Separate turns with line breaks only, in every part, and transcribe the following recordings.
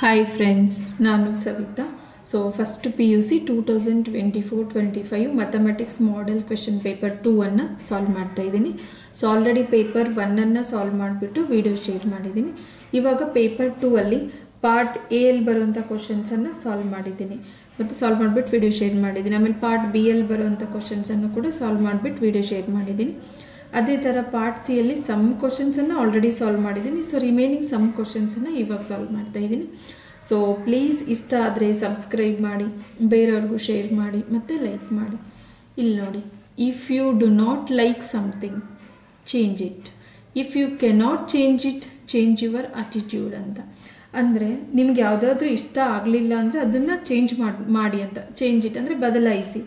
Hi friends, ನಾನು Savita. So first PUC 2024-25 mathematics model question paper 2 ಅನ್ನು solve ಮಾಡ್ತಾ ಇದ್ದೀನಿ. ಸೊ ಆಲ್ರೆಡಿ ಪೇಪರ್ 1 ಅನ್ನು ಸಾಲ್ವ್ ಮಾಡಿಬಿಟ್ಟು ವಿಡಿಯೋ ಶೇರ್ ಮಾಡಿದ್ದೀನಿ. ಇವಾಗ ಪೇಪರ್ 2 ಅಲ್ಲಿ ಪಾರ್ಟ್ ಎ ಅಲ್ಲಿ ಬರುವಂಥ ಕ್ವಶನ್ಸನ್ನು ಸಾಲ್ವ್ ಮಾಡಿದ್ದೀನಿ ಮತ್ತು ಸಾಲ್ವ್ ಮಾಡಿಬಿಟ್ಟು ವಿಡಿಯೋ ಶೇರ್ ಮಾಡಿದ್ದೀನಿ. ಆಮೇಲೆ ಪಾರ್ಟ್ ಬಿ ಅಲ್ಲಿ ಬರುವಂಥ ಕ್ವಶನ್ಸನ್ನು ಕೂಡ ಸಾಲ್ವ್ ಮಾಡಿಬಿಟ್ಟು ವಿಡಿಯೋ ಶೇರ್ ಮಾಡಿದ್ದೀನಿ. ಅದೇ ಥರ ಪಾರ್ಟ್ ಸಿ ಅಲ್ಲಿ ಸಮ್ ಕ್ವಶನ್ಸನ್ನು ಆಲ್ರೆಡಿ ಸಾಲ್ವ್ ಮಾಡಿದ್ದೀನಿ. ಸೊ ರಿಮೈನಿಂಗ್ ಸಮ್ ಕ್ವಶನ್ಸನ್ನು ಇವಾಗ ಸಾಲ್ವ್ ಮಾಡ್ತಾ ಇದ್ದೀನಿ. ಸೊ ಪ್ಲೀಸ್ ಇಷ್ಟ ಆದರೆ ಸಬ್ಸ್ಕ್ರೈಬ್ ಮಾಡಿ, ಬೇರೆಯವ್ರಿಗೂ ಶೇರ್ ಮಾಡಿ ಮತ್ತು ಲೈಕ್ ಮಾಡಿ. ಇಲ್ಲಿ ನೋಡಿ, if you do not like something change it, if you cannot change it change your attitude ಅಂತ. ಅಂದರೆ ನಿಮ್ಗೆ ಯಾವುದಾದ್ರೂ ಇಷ್ಟ ಆಗಲಿಲ್ಲ ಅಂದರೆ ಅದನ್ನು ಚೇಂಜ್ ಮಾಡಿ ಅಂತ. ಚೇಂಜ್ ಇಟ್ ಅಂದರೆ ಬದಲಾಯಿಸಿ.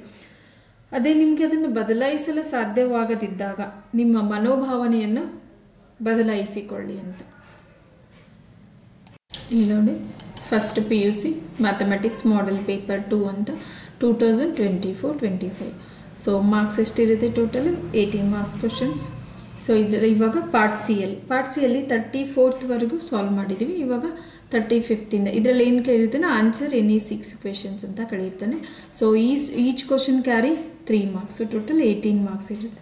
ಅದೇ ನಿಮಗೆ ಅದನ್ನು ಬದಲಾಯಿಸಲು ಸಾಧ್ಯವಾಗದಿದ್ದಾಗ ನಿಮ್ಮ ಮನೋಭಾವನೆಯನ್ನು ಬದಲಾಯಿಸಿಕೊಳ್ಳಿ ಅಂತ. ಇಲ್ಲಿ ನೋಡಿ, first PUC mathematics model paper 2 ಅಂತ 2024-25. ಸೊ ಮಾರ್ಕ್ಸ್ ಎಷ್ಟಿರುತ್ತೆ? Total 18 marks questions. ಸೊ ಇವಾಗ ಪಾರ್ಟ್ ಸಿ ಅಲ್ಲಿ 34th ಸಾಲ್ವ್ ಮಾಡಿದ್ದೀವಿ. ಇವಾಗ 35th ಇದರಲ್ಲಿ ಏನು ಕೇಳಿರ್ತಾನೆ, ಆನ್ಸರ್ ಎನಿ 6 ಕ್ವೆಶನ್ಸ್ ಅಂತ ಕೇಳಿರ್ತಾನೆ. So each question carry 3 marks. So total 18 marks ಇರುತ್ತೆ.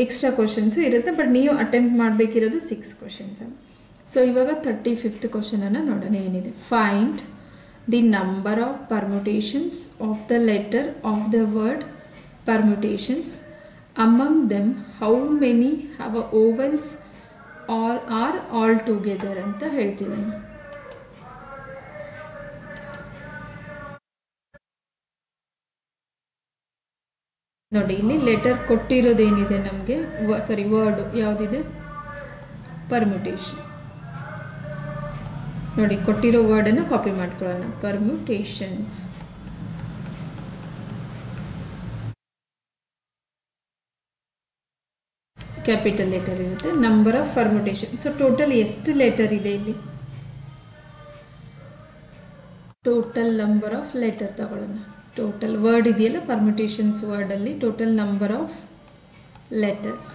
ಎಕ್ಸ್ಟ್ರಾ ಕ್ವಶನ್ಸು ಇರುತ್ತೆ, ಬಟ್ ನೀವು ಅಟೆಂಪ್ಟ್ ಮಾಡಬೇಕಿರೋದು 6 ಕ್ವಶನ್ಸ್. ಸೊ ಇವಾಗ 35th ಕ್ವಶನನ್ನು ನೋಡೋಣ ಏನಿದೆ. Find the number of permutations of the letter of the word permutations. Among them, how many have vowels or are all together ಅಂತ ಹೇಳ್ತಿದ್ದಾನೆ. ನೋಡಿ, ಇಲ್ಲಿ ಲೆಟರ್ ಕೊಟ್ಟಿರೋದೇನಿದೆ ನಮಗೆ, ವರ್ಡ್ ಯಾವುದಿದೆ? ಪರ್ಮ್ಯುಟೇಷನ್. ನೋಡಿ, ಕೊಟ್ಟಿರೋ ವರ್ಡನ್ನು ಕಾಪಿ ಮಾಡ್ಕೊಳ್ಳೋಣ. ಪರ್ಮ್ಯುಟೇಷನ್ಸ್. ಕ್ಯಾಪಿಟಲ್ ಲೆಟರ್ ಇರುತ್ತೆ. Number of permutation. So total ಎಷ್ಟು ಲೆಟರ್ ಇದೆ ಇಲ್ಲಿ? ಟೋಟಲ್ ನಂಬರ್ ಆಫ್ ಲೆಟರ್ ತಗೊಳ್ಳೋಣ. ಟೋಟಲ್ ವರ್ಡ್ ಇದೆಯಲ್ಲ, ಪರ್ಮ್ಯುಟೇಷನ್ಸ್ ವರ್ಡಲ್ಲಿ total number of letters.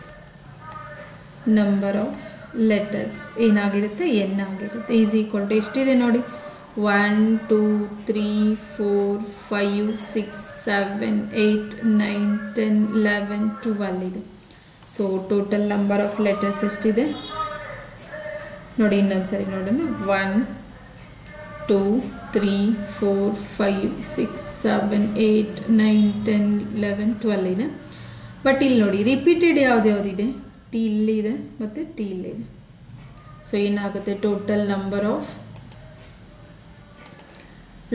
Number of letters ಏನಾಗಿರುತ್ತೆ? n ಆಗಿರುತ್ತೆ. ಈಸ್ ಈಕ್ವಲ್ ಟು ಎಷ್ಟಿದೆ ನೋಡಿ, 1 2 3 4 5 6 7 8 9 10 11 12 ಇದೆ. So total number of letters ಎಷ್ಟಿದೆ ನೋಡಿ, ಇನ್ನೊಂದ್ಸರಿ ನೋಡೋಣ. 1 2 3 4 5 6 7 8 9 10 11 12 ಇದೆ. ಬಟ್ ಇಲ್ಲಿ ನೋಡಿ, ರಿಪೀಟೆಡ್ ಯಾವುದ್ಯಾವುದಿದೆ? ಟಿ ಇಲ್ಲಿದೆ ಮತ್ತು ಟಿ ಇಲ್ಲಿದೆ. ಸೊ ಏನಾಗುತ್ತೆ? ಟೋಟಲ್ ನಂಬರ್ ಆಫ್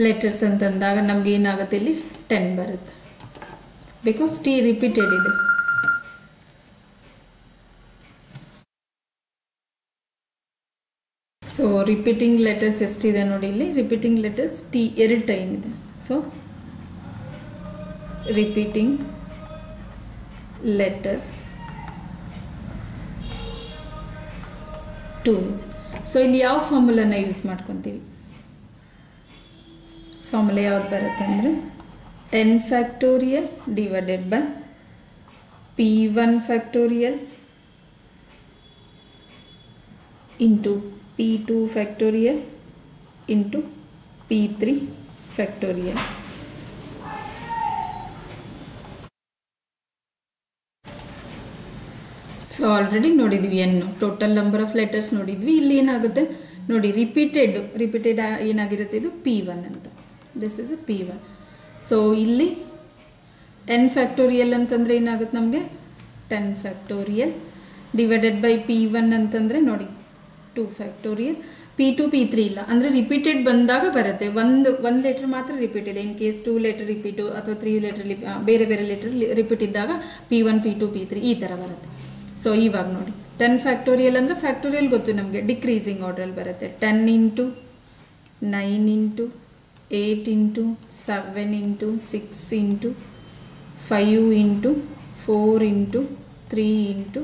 ಲೆಟರ್ಸ್ ಅಂತಂದಾಗ ನಮ್ಗೆ ಏನಾಗುತ್ತೆ? ಇಲ್ಲಿ 10 ಬರುತ್ತೆ, ಬಿಕಾಸ್ ಟಿ ರಿಪೀಟೆಡ್ ಇದೆ. ಸೊ ರಿಪೀಟಿಂಗ್ ಲೆಟರ್ಸ್ ಎಷ್ಟಿದೆ ನೋಡಿ, ಇಲ್ಲಿ ರಿಪೀಟಿಂಗ್ ಲೆಟರ್ಸ್ ಟಿ 2 ಟೈಮ್ ಇದೆ. ಸೊ ರಿಪೀಟಿಂಗ್ ಲೆಟರ್ಸ್ 2 ಇದೆ. ಸೊ ಇಲ್ಲಿ ಯಾವ ಫಾರ್ಮುಲಾನ ಯೂಸ್ ಮಾಡ್ಕೊತೀವಿ? ಫಾರ್ಮುಲಾ ಯಾವ್ದು ಬರುತ್ತೆ ಅಂದರೆ n factorial divided by p1 factorial into p2 factorial into p3 factorial. So already ನೋಡಿದ್ವಿ ಎನ್ನು, ಟೋಟಲ್ ನಂಬರ್ ಆಫ್ ಲೆಟರ್ಸ್ ನೋಡಿದ್ವಿ. ಇಲ್ಲಿ ಏನಾಗುತ್ತೆ ನೋಡಿ, ರಿಪೀಟೆಡ್ ಏನಾಗಿರುತ್ತೆ? ಇದು p1 ಅಂತ. This is a p1. So ಇಲ್ಲಿ n ಫ್ಯಾಕ್ಟೋರಿಯಲ್ ಅಂತಂದರೆ ಏನಾಗುತ್ತೆ ನಮಗೆ? 10 ಫ್ಯಾಕ್ಟೋರಿಯಲ್ ಡಿವೈಡೆಡ್ ಬೈ p1 ಅಂತಂದರೆ ನೋಡಿ 2 ಫ್ಯಾಕ್ಟೋರಿಯಲ್. p2 p3 ಇಲ್ಲ, ಅಂದರೆ ರಿಪೀಟೆಡ್ ಬಂದಾಗ ಬರುತ್ತೆ. ಒಂದು ಲೆಟರ್ ಮಾತ್ರ ರಿಪೀಟ್ ಇದೆ. ಇನ್ ಕೇಸ್ 2 ಲೆಟರ್ ರಿಪೀಟು ಅಥವಾ 3 ಲೆಟರ್ ಬೇರೆ ಬೇರೆ ಲೆಟರ್ ರಿಪೀಟ್ ಇದ್ದಾಗ p1 p2 p3 ಈ ಥರ ಬರುತ್ತೆ. ಸೊ ಇವಾಗ ನೋಡಿ, 10 ಫ್ಯಾಕ್ಟೋರಿಯಲ್ ಅಂದರೆ ಫ್ಯಾಕ್ಟೋರಿಯಲ್ ಗೊತ್ತು ನಮಗೆ, ಡಿಕ್ರೀಸಿಂಗ್ ಆರ್ಡ್ರಲ್ಲಿ ಬರುತ್ತೆ. 10 into 9 into 8 into 7 into 6 into 5 into 4 into 3 into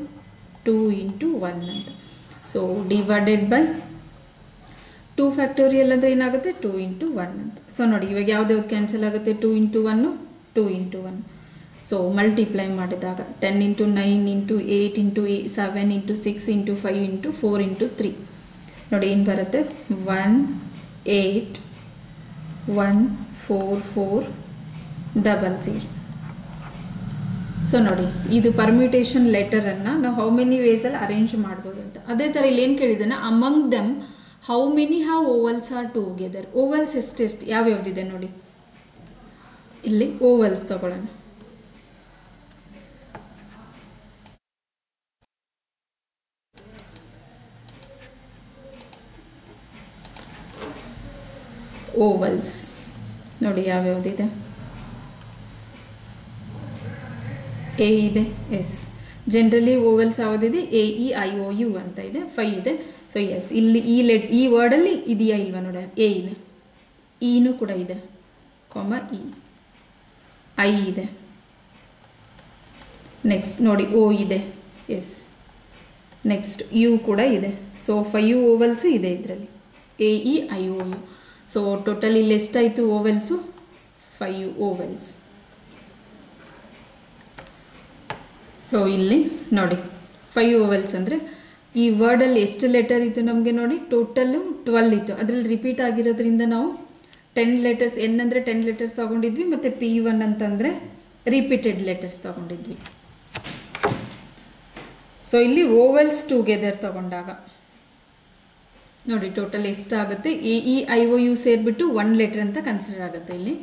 2 into 1 ಅಂತ. ಸೊ ಡಿವೈಡೆಡ್ ಬೈ 2 ಫ್ಯಾಕ್ಟೋರಿಯಲ್ ಅಂದರೆ ಏನಾಗುತ್ತೆ? 2 ಇಂಟು 1 ಅಂತ. ಸೊ ನೋಡಿ, ಇವಾಗ ಯಾವ್ದು ಕ್ಯಾನ್ಸಲ್ ಆಗುತ್ತೆ? 2 ಇಂಟು 1 2 ಇಂಟು 1. ಸೊ ಮಲ್ಟಿಪ್ಲೈ ಮಾಡಿದಾಗ 10 into 9 into 8 into 7 into 6 into 5 into 4 into 3 ನೋಡಿ ಏನು ಬರುತ್ತೆ? 1 8 1 4 4 00. ಸೊ ನೋಡಿ, ಇದು ಪರ್ಮ್ಯೂಟೇಷನ್ ಲೆಟರನ್ನು ನಾವು ಹೌ ಮೆನಿ ವೇಸಲ್ಲಿ ಅರೇಂಜ್ ಮಾಡ್ಬೋದು ಅಂತ. ಅದೇ ಥರ ಇಲ್ಲಿ ಏನು ಕೇಳಿದ್ದಾನೆ, among them how many have vowels are together. Vowels ಎಷ್ಟೆಷ್ಟು ಯಾವ್ಯಾವ್ದಿದೆ ನೋಡಿ, ಇಲ್ಲಿ ಓವಲ್ಸ್ ತಗೊಳ್ಳೋಣ. ಓವಲ್ಸ್ ನೋಡಿ ಯಾವ್ಯಾವ್ದಿದೆ. ಎ ಇದೆ, ಎಸ್. ಜನರಲಿ ಓವಲ್ಸ್ ಯಾವುದಿದೆ, A E I O U ಅಂತ ಇದೆ, 5 ಇದೆ. ಸೊ ಎಸ್, ಇಲ್ಲಿ ಈ ವರ್ಡಲ್ಲಿ ಇದೆಯಾ ಇಲ್ವಾ ನೋಡಿ, ಎ ಇದೆ, ಇನೂ ಕೂಡ ಇದೆ, ಕಾಮ ಇ, ಐ ಇದೆ. ನೆಕ್ಸ್ಟ್ ನೋಡಿ ಓ ಇದೆ, ಎಸ್. ನೆಕ್ಸ್ಟ್ ಯು ಕೂಡ ಇದೆ. ಸೊ 5 ಓವಲ್ಸು ಇದೆ ಇದರಲ್ಲಿ, A E I O you. So total ಇಲ್ಲಿ ಎಷ್ಟಾಯಿತು ಓವೆಲ್ಸು, 5 ಓವೆಲ್ಸ್. ಸೊ ಇಲ್ಲಿ ನೋಡಿ 5 ಓವೆಲ್ಸ್ ಅಂದರೆ ಈ ವರ್ಡಲ್ಲಿ ಎಷ್ಟು ಲೆಟರ್ ಇತ್ತು ನಮಗೆ ನೋಡಿ, ಟೋಟಲ್ಲು 12 ಇತ್ತು. ಅದರಲ್ಲಿ ರಿಪೀಟ್ ಆಗಿರೋದ್ರಿಂದ ನಾವು 10 ಲೆಟರ್ಸ್, ಎನ್ ಅಂದರೆ 10 ಲೆಟರ್ಸ್ ತೊಗೊಂಡಿದ್ವಿ, ಮತ್ತು P1 ಅಂತಂದರೆ ರಿಪೀಟೆಡ್ ಲೆಟರ್ಸ್ ತೊಗೊಂಡಿದ್ವಿ. ಸೊ ಇಲ್ಲಿ ಓವೆಲ್ಸ್ ಟುಗೆದರ್ ತಗೊಂಡಾಗ ನೋಡಿ ಟೋಟಲ್ ಎಷ್ಟಾಗುತ್ತೆ, A E I O U ಸೇರಿಬಿಟ್ಟು 1 ಲೆಟರ್ ಅಂತ ಕನ್ಸಿಡರ್ ಆಗುತ್ತೆ. ಇಲ್ಲಿ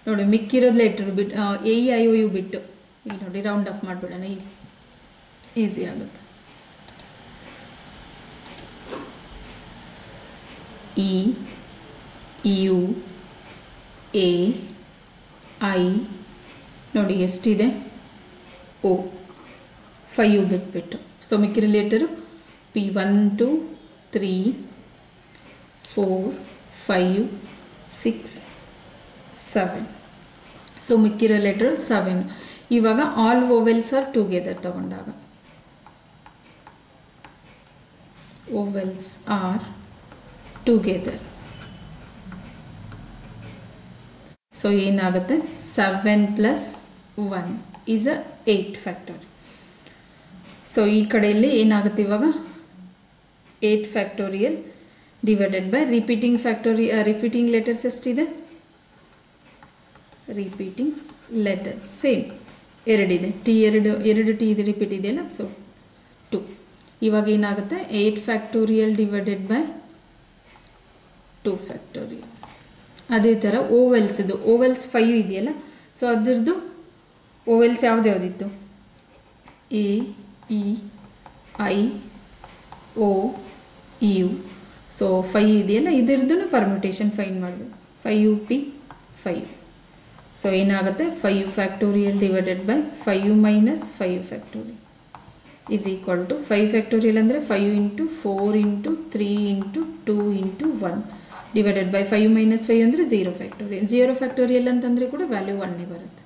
ನೋಡಿ ಮಿಕ್ಕಿರೋದು ಲೆಟರ್ ಬಿಟ್ಟು, A E I O U ಬಿಟ್ಟು ಇಲ್ಲಿ ನೋಡಿ ರೌಂಡ್ ಆಫ್ ಮಾಡಿಬಿಡೋಣ, ಈಸಿ ಆಗುತ್ತೆ. ಇ ಯು ಎ ಐ ನೋಡಿ ಎಷ್ಟಿದೆ, ಓ 5 ಬಿಟ್ಬಿಟ್ಟು. ಸೊ ಮಿಕ್ಕಿರೋ ಲೆಟರು P1 2 3 4 5 6 7. ಸೊ ಮಿಕ್ಕಿರೋ ಲೆಟರ್ 7. ಇವಾಗ ಆಲ್ ಓವೆಲ್ಸ್ ಆರ್ ಟುಗೆದರ್ ತಗೊಂಡಾಗ ಓವೆಲ್ಸ್ ಆರ್ ಟುಗೆದರ್. ಸೊ ಏನಾಗುತ್ತೆ, 7 + 1 ಈಸ್ 8 ಫ್ಯಾಕ್ಟರ್. ಸೊ ಈ ಕಡೆಯಲ್ಲಿ ಏನಾಗುತ್ತೆ ಇವಾಗ, 8 factorial divided by repeating letters ಎಷ್ಟಿದೆ, ರಿಪೀಟಿಂಗ್ ಲೆಟರ್ಸ್ ಸೇಮ್ ಎರಡಿದೆ, ಎರಡು ಟಿ ಇದು ರಿಪೀಟ್ ಇದೆಯಲ್ಲ, ಸೊ 2. ಇವಾಗ ಏನಾಗುತ್ತೆ, 8 ಫ್ಯಾಕ್ಟೋರಿಯಲ್ ಡಿವೈಡೆಡ್ ಬೈ 2 ಫ್ಯಾಕ್ಟೋರಿಯಲ್. ಅದೇ ಥರ ಓವೆಲ್ಸ್, ಇದು ಓವೆಲ್ಸ್ 5 ಇದೆಯಲ್ಲ, ಸೊ ಅದರದ್ದು ಓವೆಲ್ಸ್ ಯಾವುದಿತ್ತು, A E I O U. So 5 ಇದೆಯಲ್ಲ, ಇದರದ್ದು ಪರ್ಮ್ಯುಟೇಷನ್ ಫೈಂಡ್ ಮಾಡಬೇಕು, 5 P 5. ಸೊ ಏನಾಗುತ್ತೆ, 5 factorial divided by 5 minus 5 factorial is equal to 5 factorial ಅಂದರೆ 5 × 4 × 3 × 2 × 1 ಡಿವೈಡೆಡ್ ಬೈ 5 ಮೈನಸ್ 5 ಅಂದರೆ 0 ಫ್ಯಾಕ್ಟೋರಿಯಲ್. 0 ಫ್ಯಾಕ್ಟೋರಿಯಲ್ ಅಂತಂದರೆ ಕೂಡ ವ್ಯಾಲ್ಯೂ 1 ಬರುತ್ತೆ.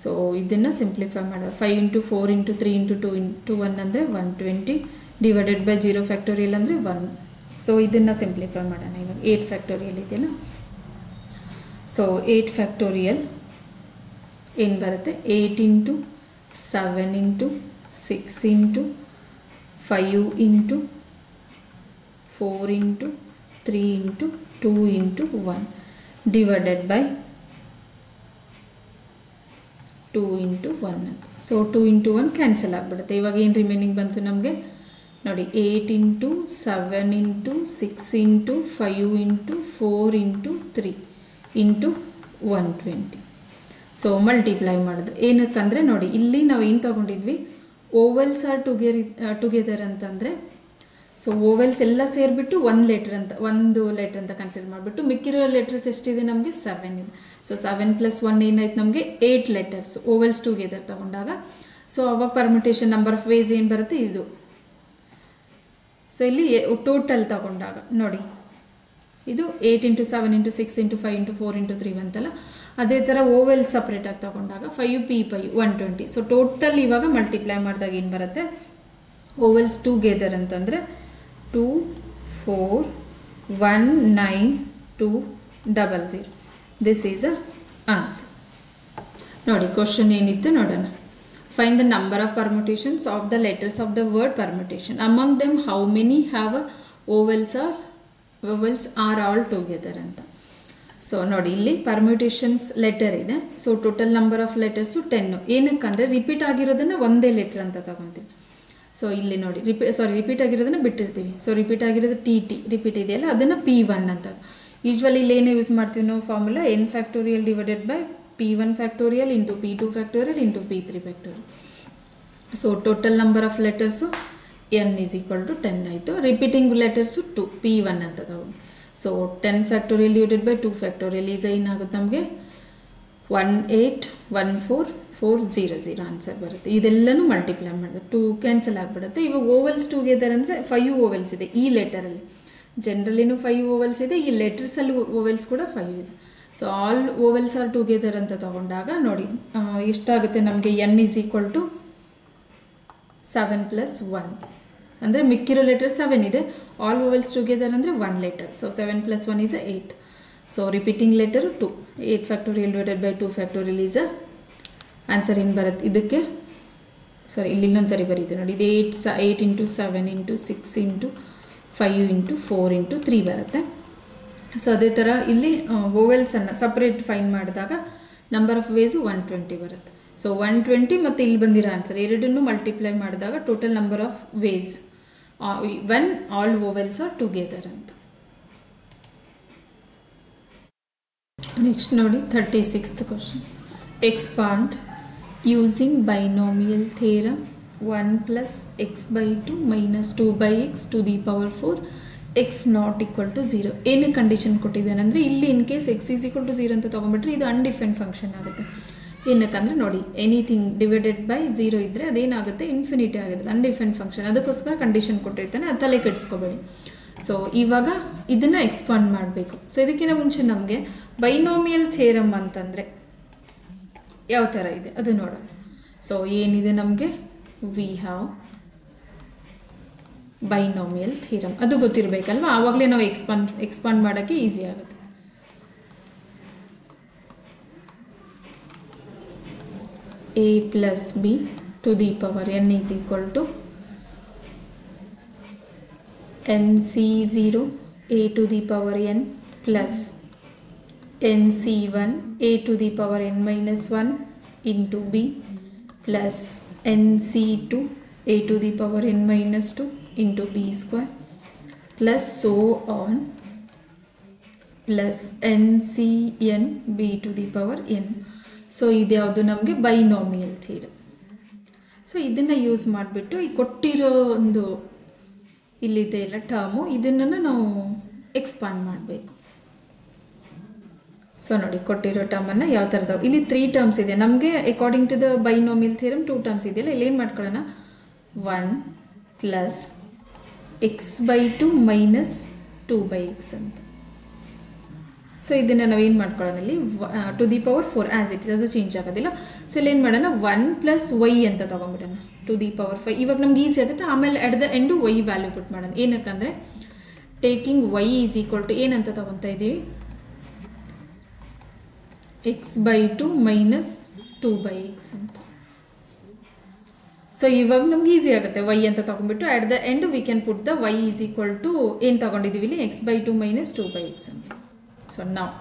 ಸೊ ಇದನ್ನು ಸಿಂಪ್ಲಿಫೈ ಮಾಡೋದು, 5 × 4 × 3 × 2 × 1 ಅಂದರೆ 120 ಡಿವೈಡೆಡ್ ಬೈ 0 ಫ್ಯಾಕ್ಟೋರಿಯಲ್ ಅಂದರೆ 1. ಸೊ ಇದನ್ನು ಸಿಂಪ್ಲಿಫೈ ಮಾಡೋಣ. ಇವಾಗ 8 ಫ್ಯಾಕ್ಟೋರಿಯಲ್ ಇದೆಯಲ್ಲ, ಸೊ 8 ಫ್ಯಾಕ್ಟೋರಿಯಲ್ ಏನು ಬರುತ್ತೆ, 8 × 7 × 6 × 5 × 4 × 3 × 2 × 1 ಡಿವೈಡೆಡ್ ಬೈ 2 × 1. ಸೊ 2 × 1 ಕ್ಯಾನ್ಸಲ್ ಆಗಿಬಿಡುತ್ತೆ. ಇವಾಗ ಏನು ರಿಮೈನಿಂಗ್ ಬಂತು ನಮಗೆ ನೋಡಿ, 8 × 7 × 6 × 5 × 4 × 3 × 120. ಸೊ ಮಲ್ಟಿಪ್ಲೈ ಮಾಡಿದ್ರೆ ಏನಕ್ಕಂದರೆ ನೋಡಿ, ಇಲ್ಲಿ ನಾವು ಏನು ತೊಗೊಂಡಿದ್ವಿ, ಓವೆಲ್ಸ್ ಆರ್ ಟುಗೆದರ್ ಅಂತಂದರೆ, ಸೊ ಓವೆಲ್ಸ್ ಎಲ್ಲ ಸೇರಿಬಿಟ್ಟು 1 ಲೆಟರ್ ಅಂತ ಕನ್ಸಿಡರ್ ಮಾಡಿಬಿಟ್ಟು ಮಿಕ್ಕಿರೋ ಲೆಟರ್ಸ್ ಎಷ್ಟಿದೆ ನಮಗೆ, 7 ಇದೆ. ಸೊ 7 + 1 ಏನಾಯ್ತು ನಮಗೆ, 8 ಲೆಟರ್ಸ್ ಓವೆಲ್ಸ್ ಟುಗೆದರ್ ತೊಗೊಂಡಾಗ. ಸೊ ಅವಾಗ ಪರ್ಮ್ಯುಟೇಷನ್ ನಂಬರ್ ಆಫ್ ವೇಸ್ ಏನು ಬರುತ್ತೆ ಇದು. ಸೊ ಇಲ್ಲಿ ಟೋಟಲ್ ತಗೊಂಡಾಗ ನೋಡಿ, ಇದು 8 × 7 × 6 × 5 × 4 × 3 ಬಂತಲ್ಲ, ಅದೇ ಥರ ಓವೆಲ್ ಸಪ್ರೇಟಾಗಿ ತಗೊಂಡಾಗ 5 P 5 120. ಸೊ ಟೋಟಲ್ ಇವಾಗ ಮಲ್ಟಿಪ್ಲೈ ಮಾಡಿದಾಗ ಏನು ಬರುತ್ತೆ, ಓವೆಲ್ಸ್ ಟುಗೆದರ್ ಅಂತಂದರೆ 2 4 1 9 2 00. This is a answer. ನೋಡಿ ಕ್ವಶನ್ ಏನಿತ್ತು ನೋಡೋಣ. Find the number of permutations of the letters of the word permutation. Among them, how many have vowels or vowels are all together ಅಂತ. So ನೋಡಿ ಇಲ್ಲಿ permutations letter ಇದೆ. So total number of letters 10. ಏನಕ್ಕಂದರೆ repeat ಆಗಿರೋದನ್ನು ಒಂದೇ letter ಅಂತ ತೊಗೊತೀವಿ. So ಇಲ್ಲಿ ನೋಡಿ ರಿಪೀಟ್ ಆಗಿರೋದನ್ನು ಬಿಟ್ಟಿರ್ತೀವಿ. ಸೊ ರಿಪೀಟ್ ಆಗಿರೋದು ಟಿ ರಿಪೀಟ್ ಇದೆಯಲ್ಲ ಅದನ್ನು P1 ಅಂತ. ಯೂಶ್ವಲಿ ಇಲ್ಲಿ ಏನೇ ಯೂಸ್ ಮಾಡ್ತೀವಿ ನಾವು formula n factorial divided by P1 factorial into P2 factorial into P3 factorial. So total number of letters n is equal to 10 ಆಯಿತು. ರಿಪೀಟಿಂಗ್ ಲೆಟರ್ಸು 2 P1 ಅಂತ ತಗೊಂಡು. So 10 factorial divided by 2 factorial is ಏನಾಗುತ್ತೆ ನಮಗೆ 1814,400 answer ಬರುತ್ತೆ. ಇದೆಲ್ಲನೂ multiply ಮಾಡಿದ್ರೆ 2 cancel ಆಗಿಬಿಡುತ್ತೆ. ಇವಾಗ ಓವೆಲ್ಸ್ ಟುಗೆದರ್ ಅಂದರೆ 5 ಓವೆಲ್ಸ್ ಇದೆ ಈ ಲೆಟರಲ್ಲಿ. ಜನರಲಿನೂ 5 ಓವೆಲ್ಸ್ ಇದೆ, ಈ ಲೆಟರ್ಸಲ್ಲಿ ಓವೆಲ್ಸ್ ಕೂಡ 5 ಇದೆ. So all vowels are together ಅಂತ ತಗೊಂಡಾಗ ನೋಡಿ ಎಷ್ಟಾಗುತ್ತೆ ನಮಗೆ n is equal to 7 + 1 ಅಂದರೆ ಮಿಕ್ಕಿರೋ ಲೆಟರ್ 7 ಇದೆ. ಆಲ್ ಓವೆಲ್ಸ್ ಟುಗೆದರ್ ಅಂದರೆ 1 letter. So 7 + 1 is 8. So repeating letter 2. 8 factorial divided by 2 factorial is answer ಏನು ಬರುತ್ತೆ ಇದಕ್ಕೆ. ಸಾರಿ ಇಲ್ಲಿ ಇನ್ನೊಂದು ಸರಿ ಬರೀತೀವಿ ನೋಡಿ. ಇದು 8 × 7 × 6 × 5 × 4 × 3 ಬರುತ್ತೆ. ಸೊ ಅದೇ ಥರ ಇಲ್ಲಿ ಓವೆಲ್ಸನ್ನು ಸಪ್ರೇಟ್ ಫೈಂಡ್ ಮಾಡಿದಾಗ ನಂಬರ್ ಆಫ್ ವೇಸು 120 ಬರುತ್ತೆ. ಸೊ 120 ಮತ್ತು ಇಲ್ಲಿ ಬಂದಿರೋ ಆನ್ಸರ್ ಎರಡನ್ನೂ ಮಲ್ಟಿಪ್ಲೈ ಮಾಡಿದಾಗ total number of ways when all vowels are together ಅಂತ. ನೆಕ್ಸ್ಟ್ ನೋಡಿ 36th question. Expand using binomial theorem 1 + x/2 - 2/x to the power 4 x not equal to 0. ಏನೇ condition ಕೊಟ್ಟಿದ್ದಾನೆ ಅಂದರೆ ಇಲ್ಲಿ in case x is equal to 0 ಅಂತ ತೊಗೊಂಡ್ಬಿಟ್ರೆ ಇದು undefined function ಆಗುತ್ತೆ. ಏನಕ್ಕಂದರೆ ನೋಡಿ ಎನಿಥಿಂಗ್ ಡಿವೈಡೆಡ್ ಬೈ 0 ಇದ್ದರೆ ಅದೇನಾಗುತ್ತೆ ಇನ್ಫಿನಿಟಿ ಆಗುತ್ತೆ, ಅನ್ಡಿಫೈನ್ಡ್ ಫಂಕ್ಷನ್. ಅದಕ್ಕೋಸ್ಕರ ಕಂಡೀಷನ್ ಕೊಟ್ಟಿರ್ತಾನೆ, ಅದು ತಲೆ ಕೆಡಿಸ್ಕೋಬೇಡಿ. ಸೊ ಇವಾಗ ಇದನ್ನು ಎಕ್ಸ್ಪಾಂಡ್ ಮಾಡಬೇಕು. ಸೊ ಇದಕ್ಕಿಂತ ಮುಂಚೆ ನಮಗೆ ಬೈನೋಮಿಯಲ್ ಥಿಯರಮ್ ಅಂತಂದರೆ ಯಾವ ಥರ ಇದೆ ಅದು ನೋಡೋಣ. ಸೊ ಏನಿದೆ ನಮಗೆ ವಿ ಹ್ಯಾವ್ ಬೈನೋಮಿಯಲ್ ಥಿಯರಮ್ ಅದು ಗೊತ್ತಿರಬೇಕಲ್ವ, ಆವಾಗಲೇ ನಾವು ಎಕ್ಸ್ಪಾಂಡ್ ಮಾಡೋಕ್ಕೆ ಈಸಿ ಆಗುತ್ತೆ. a plus b to the power n is equal to nc0 a to the power n plus nc1 a to the power n minus 1 into b plus nc2 a to the power n minus 2 into b square plus so on plus ncn b to the power n. So ಇದ್ಯಾವುದು ನಮಗೆ binomial theorem. So ಇದನ್ನು use ಮಾಡಿಬಿಟ್ಟು ಈ ಕೊಟ್ಟಿರೋ ಒಂದು ಇಲ್ಲಿದೆ ಎಲ್ಲ term ಇದನ್ನು ನಾವು ಎಕ್ಸ್ಪಾಂಡ್ ಮಾಡಬೇಕು. ಸೊ ನೋಡಿ ಕೊಟ್ಟಿರೋ ಟರ್ಮನ್ನು ಯಾವ ಥರದವು ಇಲ್ಲಿ 3 ಟರ್ಮ್ಸ್ ಇದೆ ನಮಗೆ according to the binomial theorem 2 terms ಇದೆಯಲ್ಲ ಇಲ್ಲಿ ಏನು ಮಾಡ್ಕೊಳ್ಳೋಣ 1 + x/2 - 2/x ಅಂತ. ಸೊ ಇದನ್ನು ನಾವೇನು ಮಾಡ್ಕೊಳ್ಳೋಣ ಇಲ್ಲಿ to the power 4 as it is ಅದು ಚೇಂಜ್ ಆಗೋದಿಲ್ಲ. ಸೊ ಇಲ್ಲಿ ಏನು ಮಾಡೋಣ 1 + y ಅಂತ ತೊಗೊಂಬಿಡೋಣ ಟು ದಿ ಪವರ್ 5. ಇವಾಗ ನಮ್ಗೆ ಈಸಿ ಆಗುತ್ತೆ. ಆಮೇಲೆ at the end y value put ಮಾಡೋಣ. ಏನಕ್ಕಂದರೆ taking y is equal to ಏನಂತ ತೊಗೊತಾ ಇದ್ದೀವಿ x/2 - 2/x ಅಂತ. ಸೊ ಇವಾಗ ನಮ್ಗೆ ಈಸಿ ಆಗುತ್ತೆ y ಅಂತ ತೊಗೊಂಡ್ಬಿಟ್ಟು at the end we can put the y is equal to ಏನು ತೊಗೊಂಡಿದ್ದೀವಿ ಇಲ್ಲಿ x/2 - 2/x ಅಂತ. ಸೊ ನಾವು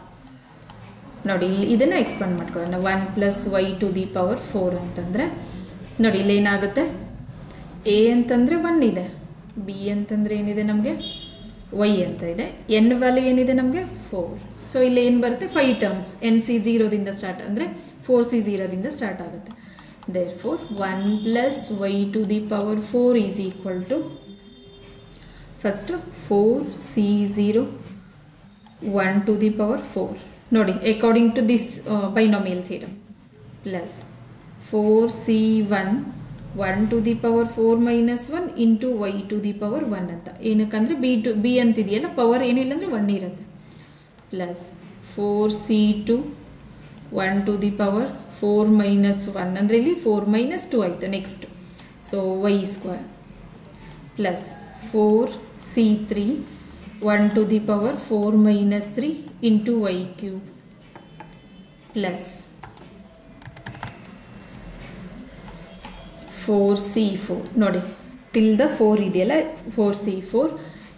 ನೋಡಿ ಇಲ್ಲಿ ಇದನ್ನು ಎಕ್ಸ್ಪಾಂಡ್ ಮಾಡ್ಕೊಳ್ಳೋಣ 1 + y to the power 4 ಅಂತಂದರೆ ನೋಡಿ ಇಲ್ಲಿ ಏನಾಗುತ್ತೆ a ಅಂತಂದರೆ 1 ಇದೆ, b ಅಂತಂದರೆ ಏನಿದೆ ನಮಗೆ y ಅಂತ ಇದೆ, n ವ್ಯಾಲ್ಯೂ ಏನಿದೆ ನಮಗೆ 4. ಸೊ ಇಲ್ಲಿ ಏನು ಬರುತ್ತೆ 5 ಟರ್ಮ್ಸ್ nc0ದಿಂದ ಸ್ಟಾರ್ಟ್ ಅಂದರೆ 4c0ದಿಂದ ಸ್ಟಾರ್ಟ್ ಆಗುತ್ತೆ. therefore 1 + y to the power 4 is equal to first 4c0 1 to the power 4 ನೋಡಿ according to this binomial theorem plus 4c1 1 to the power 4 - 1 into y to the power 1 ಅಂತ. ಏನಕ್ಕಂದರೆ b ಅಂತಿದೆಯಲ್ಲ power ಏನಿಲ್ಲ ಅಂದರೆ 1 ಇರುತ್ತೆ plus 4c2 1 to the power 4 - 1 ಅಂದರೆ ಇಲ್ಲಿ 4 - 2 ಆಯಿತು next. So y square plus 4c3 1 to the power 4 - 3 into y cube plus 4c4 ನೋಡಿ till the 4 ಇದೆಯಲ್ಲ 4c4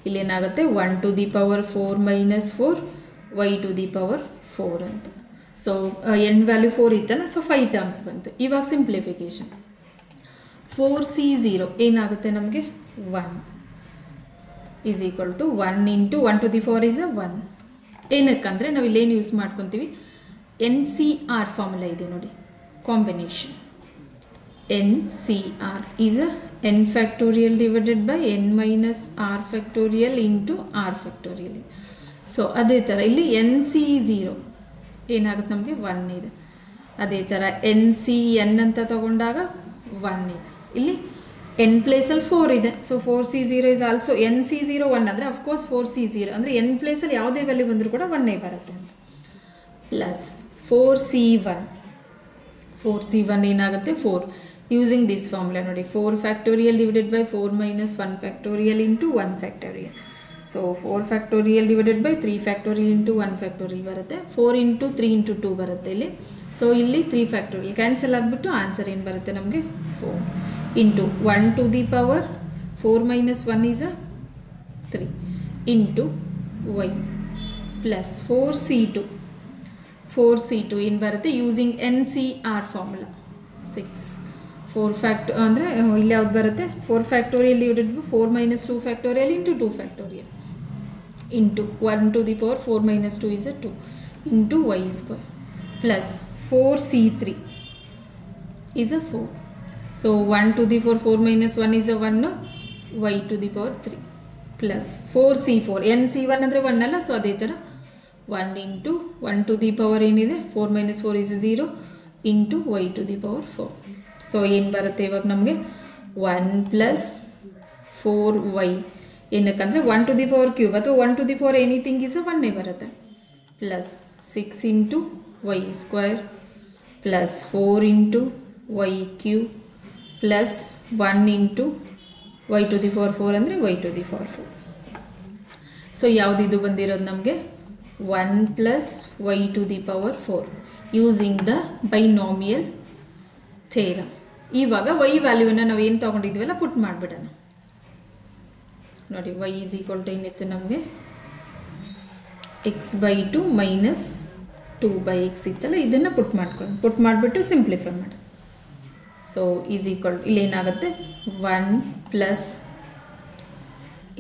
ಇಲ್ಲಿ ಏನಾಗುತ್ತೆ 1 to the power 4 minus 4 y to the power 4 ಅಂತ. ಸೊ ಎಂಡ್ ವ್ಯಾಲ್ಯೂ 4 ಇತ್ತಲ್ಲ, so 5 terms ಬಂತು. ಇವಾಗ ಸಿಂಪ್ಲಿಫಿಕೇಶನ್ 4c0 ಏನಾಗುತ್ತೆ ನಮಗೆ 1 is equal to 1 into 1 to the 4 is a 1. ಏನಕ್ಕಂದರೆ ನಾವು ಇಲ್ಲೇನು ಯೂಸ್ ಮಾಡ್ಕೊತೀವಿ, NCR ಫಾರ್ಮುಲಾ ಇದೆ ನೋಡಿ, combination NCR is a n factorial divided by n minus r factorial into r factorial. So ಅದೇ ಥರ ಇಲ್ಲಿ NC0 ಏನಾಗುತ್ತೆ ನಮಗೆ 1 ಇದೆ. ಅದೇ ಥರ NCN ಅಂತ ತಗೊಂಡಾಗ 1 ಇದೆ. ಇಲ್ಲಿ n ಪ್ಲೇಸಲ್ಲಿ 4 ಇದೆ. So 4c0 is also NC0 1 ಅಂದರೆ ಅಫ್ಕೋರ್ಸ್ 4c0 ಅಂದರೆ n ಪ್ಲೇಸಲ್ಲಿ ಯಾವುದೇ ವ್ಯಾಲ್ಯೂ ಬಂದರೂ ಕೂಡ 1 ಬರುತ್ತೆ. ಪ್ಲಸ್ 4c1 ಏನಾಗುತ್ತೆ 4 ಯೂಸಿಂಗ್ ದಿಸ್ ಫಾರ್ಮುಲಾ ನೋಡಿ, 4 factorial divided by 4 minus 1 factorial into 1 factorial. So 4 factorial divided by 3 factorial into 1 factorial ಬರುತ್ತೆ. 4 ಇಂಟು 3 ಇಂಟು 2 ಬರುತ್ತೆ ಇಲ್ಲಿ. ಸೊ ಇಲ್ಲಿ 3 ಫ್ಯಾಕ್ಟೋರಿಯಲ್ ಕ್ಯಾನ್ಸಲ್ ಆಗಿಬಿಟ್ಟು ಆನ್ಸರ್ ಏನು ಬರುತ್ತೆ ನಮಗೆ 4 into 1 to the power 4 minus 1 is 3 into y plus 4c2 ಏನು ಬರುತ್ತೆ ಯೂಸಿಂಗ್ NCR ಫಾರ್ಮುಲಾ 6. 4 ಫ್ಯಾಕ್ಟ್ ಅಂದರೆ ಇಲ್ಲಿ ಯಾವ್ದು ಬರುತ್ತೆ 4 factorial divided by 4 minus 2 factorial into 2 factorial into 1 to the power 4 minus 2 is 2 into y square plus 4c3 is 4. So 1 to the power 4 minus 1 is 1 y to the power 3 plus 4c4 NC1 ಅಂದರೆ 1 ಅಲ್ಲ, so ಅದೇ ಥರ 1 into 1 to the power ಏನಿದೆ 4 minus 4 is 0 into y to the power 4. So ಏನು ಬರುತ್ತೆ ಇವಾಗ ನಮಗೆ 1 plus 4y ಏನಕ್ಕಂದರೆ 1 ಟು ದಿ ಪವರ್ ಕ್ಯೂಬ್ ಅಥವಾ 1 to the power anything is 1 ಬರುತ್ತೆ plus 6 into y square plus 4 into y cube plus 1 into y to the power 4 ಅಂದರೆ y to the power 4. So ಯಾವುದಿದು ಬಂದಿರೋದು ನಮಗೆ 1 plus y to the power 4 using the binomial theorem. ಇವಾಗ y ವ್ಯಾಲ್ಯೂವನ್ನು ನಾವು ಏನು ತೊಗೊಂಡಿದ್ವಲ್ಲ ಪುಟ್ ಮಾಡಿಬಿಡೋಣ ನೋಡಿ. y ಈಸ್ ಈಕ್ವಲ್ ಟು ಏನಿತ್ತು ನಮಗೆ x/2 ಮೈನಸ್ 2/x ಇತ್ತಲ್ಲ, ಇದನ್ನು ಪುಟ್ ಮಾಡ್ಕೊಳ್ಳೋಣ. ಪುಟ್ ಮಾಡಿಬಿಟ್ಟು ಸಿಂಪ್ಲಿಫೈ ಮಾಡಿ. ಸೊ ಈಸ್ ಈಕ್ವಲ್ ಇಲ್ಲೇನಾಗುತ್ತೆ 1 plus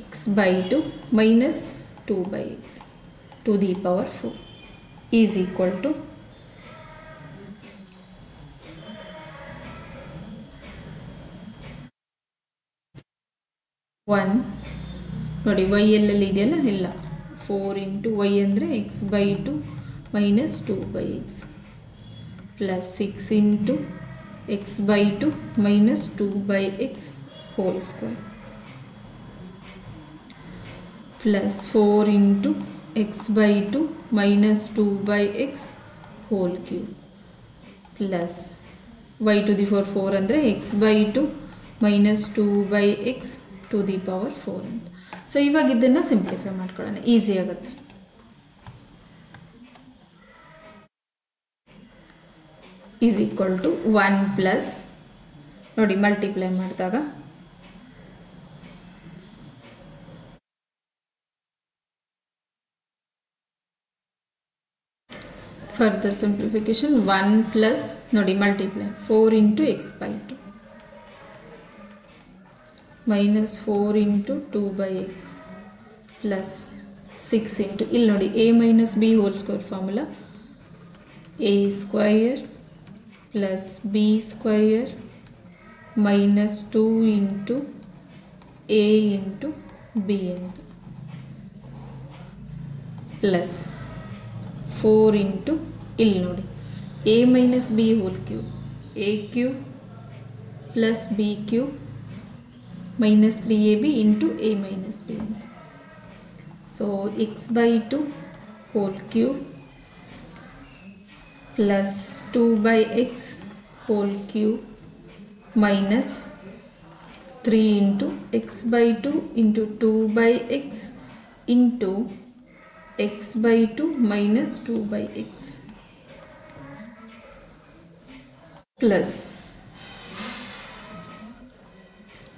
x/2 minus 2/x to the power 4 is equal to 1 ನೋಡಿ y ಎಲ್ಲೆಲ್ಲಿ ಇದೆಯಲ್ಲ ಇಲ್ಲ 4 ಇಂಟು y ಅಂದರೆ x/2 minus 2/x plus 6 into x/2 minus 2/x whole square plus 4 into x/2 minus 2/x whole cube plus y to the power 4 ಅಂದರೆ x/2 minus 2/x to the power 4 ಅಂತ. So ಇವಾಗ ಇದನ್ನು simplify ಮಾಡ್ಕೊಳ್ಳೋಣ, easy ಆಗುತ್ತೆ. Is equal to 1 plus ನೋಡಿ multiply ಮಾಡಿದಾಗ further simplification 1 plus ನೋಡಿ multiply 4 into x/2 minus 4 into 2/x plus 6 into ಇಲ್ಲಿ ನೋಡಿ a minus b whole square formula a square plus b square minus 2 into a into b ಅಂತ plus 4 into ಇಲ್ಲಿ ನೋಡಿ a minus b whole cube a cube plus b cube minus 3ab into a minus b ಅಂತ. So x/2 hole cube plus 2/x whole cube minus 3 into x/2 into 2/x into x/2 minus 2/x plus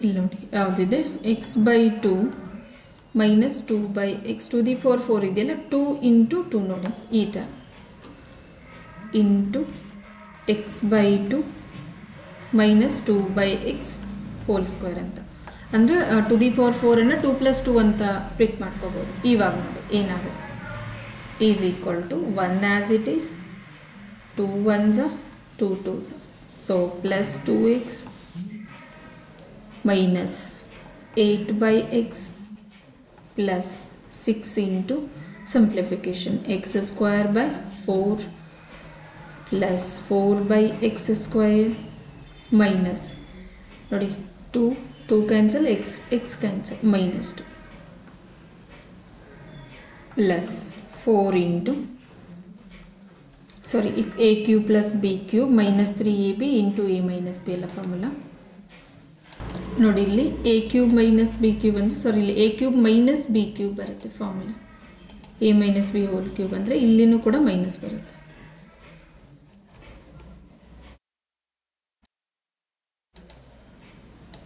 ಇಲ್ಲಿ ನೋಡಿ ಯಾವುದಿದೆ x/2 minus 2 by x to the power 4 ಇದೆಯಲ್ಲ 2 into 2 ನೋಡಿ ಈ ಥರ into x by 2 minus 2 by x whole square ಅಂತ ಅಂದರೆ to the power 4 ಅನ್ನು 2 plus 2 ಅಂತ ಸ್ಪ್ಲಿಟ್ ಮಾಡ್ಕೋಬೋದು. ಇವಾಗ ನೋಡಿ ಏನಾಗುತ್ತೆ is equal to 1 as it is 2 1s 2 2s so plus 2x minus 8 by x plus 6 into simplification x square by 4 plus 4 by x square minus ನೋಡಿ 2 cancel x cancel minus 2 plus 4 into sorry a cube plus b cube minus 3ab into a minus b ಎಲ್ಲ formula ನೋಡಿ ಇಲ್ಲಿ a cube minus b cube ಅಂದರೆ ಸಾರಿ ಇಲ್ಲಿ a cube minus b cube ಬರುತ್ತೆ formula a minus b whole cube ಅಂದರೆ ಇಲ್ಲಿನೂ ಕೂಡ minus ಬರುತ್ತೆ.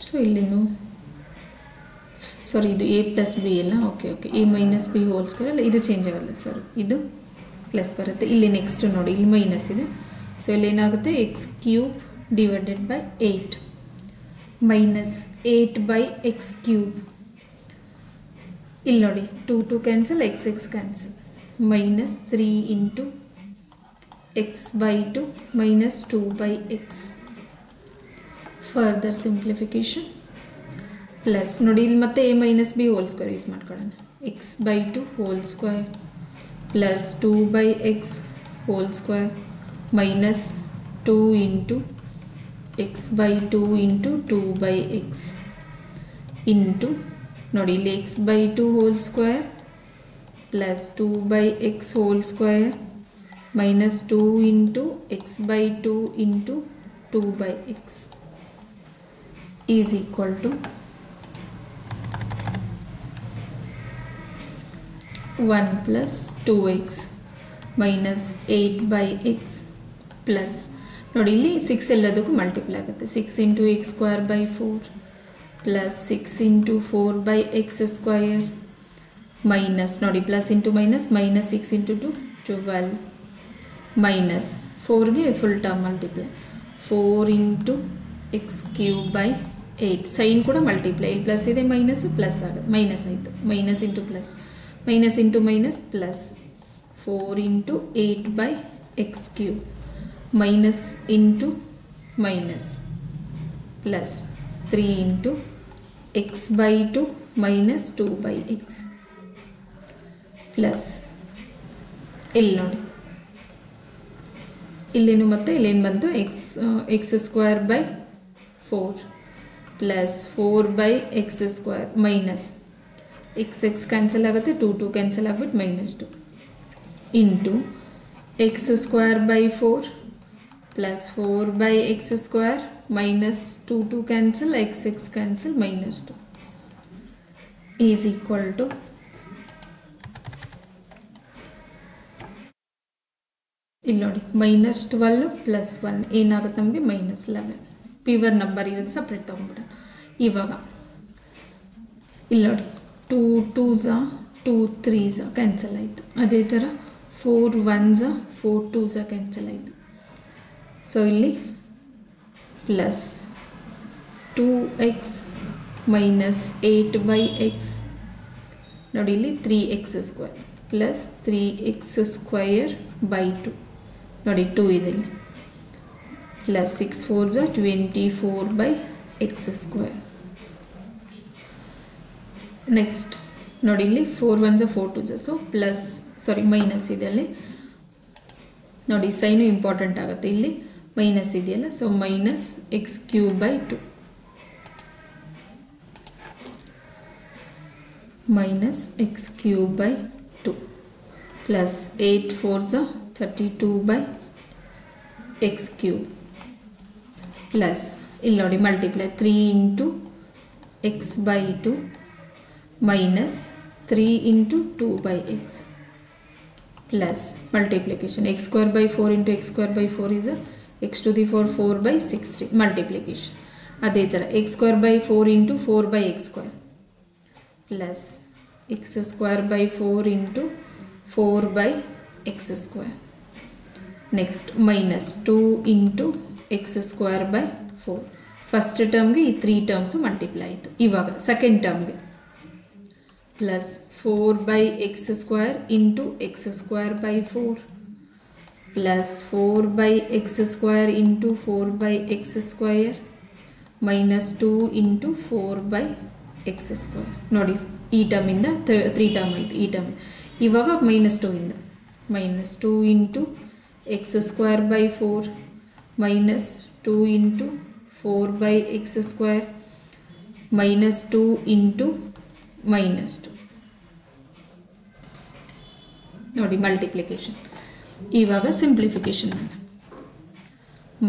ಸೊ ಇಲ್ಲಿನೂ ಸಾರಿ ಇದು a plus b ಅಲ್ಲ okay a minus b whole square ಅಲ್ಲ ಇದು ಚೇಂಜ್ ಆಗಲ್ಲ ಸಾರಿ ಇದು ಪ್ಲಸ್ ಬರುತ್ತೆ. ಇಲ್ಲಿ ನೆಕ್ಸ್ಟ್ ನೋಡಿ ಇಲ್ಲಿ ಮೈನಸ್ ಇದೆ ಸೊ ಇಲ್ಲಿ ಏನಾಗುತ್ತೆ X cube divided by 8 minus 8 by x cube ಇಲ್ಲಿ ನೋಡಿ 2 cancel x cancel minus 3 into x by 2 minus 2 by x further simplification plus ನೋಡಿ ಇಲ್ಲಿ ಮತ್ತೆ a minus b whole square use ಮಾಡ್ಕೊಳ್ಳೋಣ x by 2 whole square plus 2 by x whole square minus 2 into x by 2 into 2 by x into ನೋಡಿ ಇಲ್ಲಿ x by 2 whole square plus 2 by x whole square minus 2 into x by 2 into 2 by x is equal to 1 plus 2x minus 8 by x plus ನೋಡಿ ಇಲ್ಲಿ 6 ಎಲ್ಲದಕ್ಕೂ multiply ಆಗುತ್ತೆ 6 into x square by 4 plus 6 into 4 by x square minus ನೋಡಿ plus into minus minus 6 into 2 12 minus 4ಗೆ full term multiply 4 into x cube by 8 sign ಕೂಡ multiply ಇಲ್ಲಿ plus ಇದೆ minus plus ಆಗುತ್ತೆ ಮೈನಸ್ ಆಯಿತು minus into plus minus into minus plus 4 into 8 by x cube minus into minus plus 3 into x by 2 minus 2 by x plus ಇಲ್ಲಿ ನೋಡಿ ಇಲ್ಲೇನು ಮತ್ತೆ ಇಲ್ಲೇನು ಬಂತು x square by 4 plus 4 by x square minus x cancel ಆಗುತ್ತೆ 2 cancel ಆಗ್ಬಿಟ್ಟು minus 2 into x square by 4 plus 4 by x square minus 2 cancel x cancel minus 2 is equal to ಇಲ್ಲಿ ನೋಡಿ minus 12 plus 1 ಏನಾಗುತ್ತೆ ನಮಗೆ minus 11 ಪಿವರ್ ನಂಬರ್ ಇರೋದು separate ತೊಗೊಂಡ್ಬಿಡೋಣ. ಇವಾಗ ಇಲ್ಲಿ ನೋಡಿ 2 2s 2 3s ಕ್ಯಾನ್ಸಲ್ ಆಯಿತು ಅದೇ ಥರ 4 1s 4 2s ಕ್ಯಾನ್ಸಲ್ ಆಯಿತು ಸೊ ಇಲ್ಲಿ plus 2x minus 8 by x ನೋಡಿ ಇಲ್ಲಿ 3x square plus 3x square by 2 ನೋಡಿ 2 ಇದೆ ಇಲ್ಲಿ plus 6 4s 24 by x square next ನೋಡಿ ಇಲ್ಲಿ 4 1s 4 2s so plus sorry minus ಇದೆ ಅಲ್ಲಿ ನೋಡಿ ಸೈನು ಇಂಪಾರ್ಟೆಂಟ್ ಆಗುತ್ತೆ ಇಲ್ಲಿ ಮೈನಸ್ ಇದೆಯಲ್ಲ so minus X cube by 2 minus x cube by 2 plus 8 4s 32 by x cube plus ಇಲ್ಲಿ ನೋಡಿ multiply 3 into x by 2 minus 3 into 2 by x plus multiplication x square by 4 into x square by 4 is x to the power 4 by 60 multiplication ಅದೇ ಥರ x square by 4 into 4 by x square plus x square by 4 into 4 by x square. Next minus 2 into x square by 4. First term ಗೆ ಈ 3 terms multiply ಆಯಿತು. ಇವಾಗ second term ಗೆ plus 4 by x square into x square by 4 plus 4 by x square into 4 by x square minus 2 into 4 by x square. ನೋಡಿ ಈ term ಇಂದ 3 term ಆಯಿತು. ಈ ಟರ್ಮ್ ಇವಾಗ minus 2 ಇಂದ minus 2 into x square by 4 minus 2 into 4 by x square minus 2 into minus 2. ನೋಡಿ multiplication. ಇವಾಗ simplification ಮಾಡೋಣ.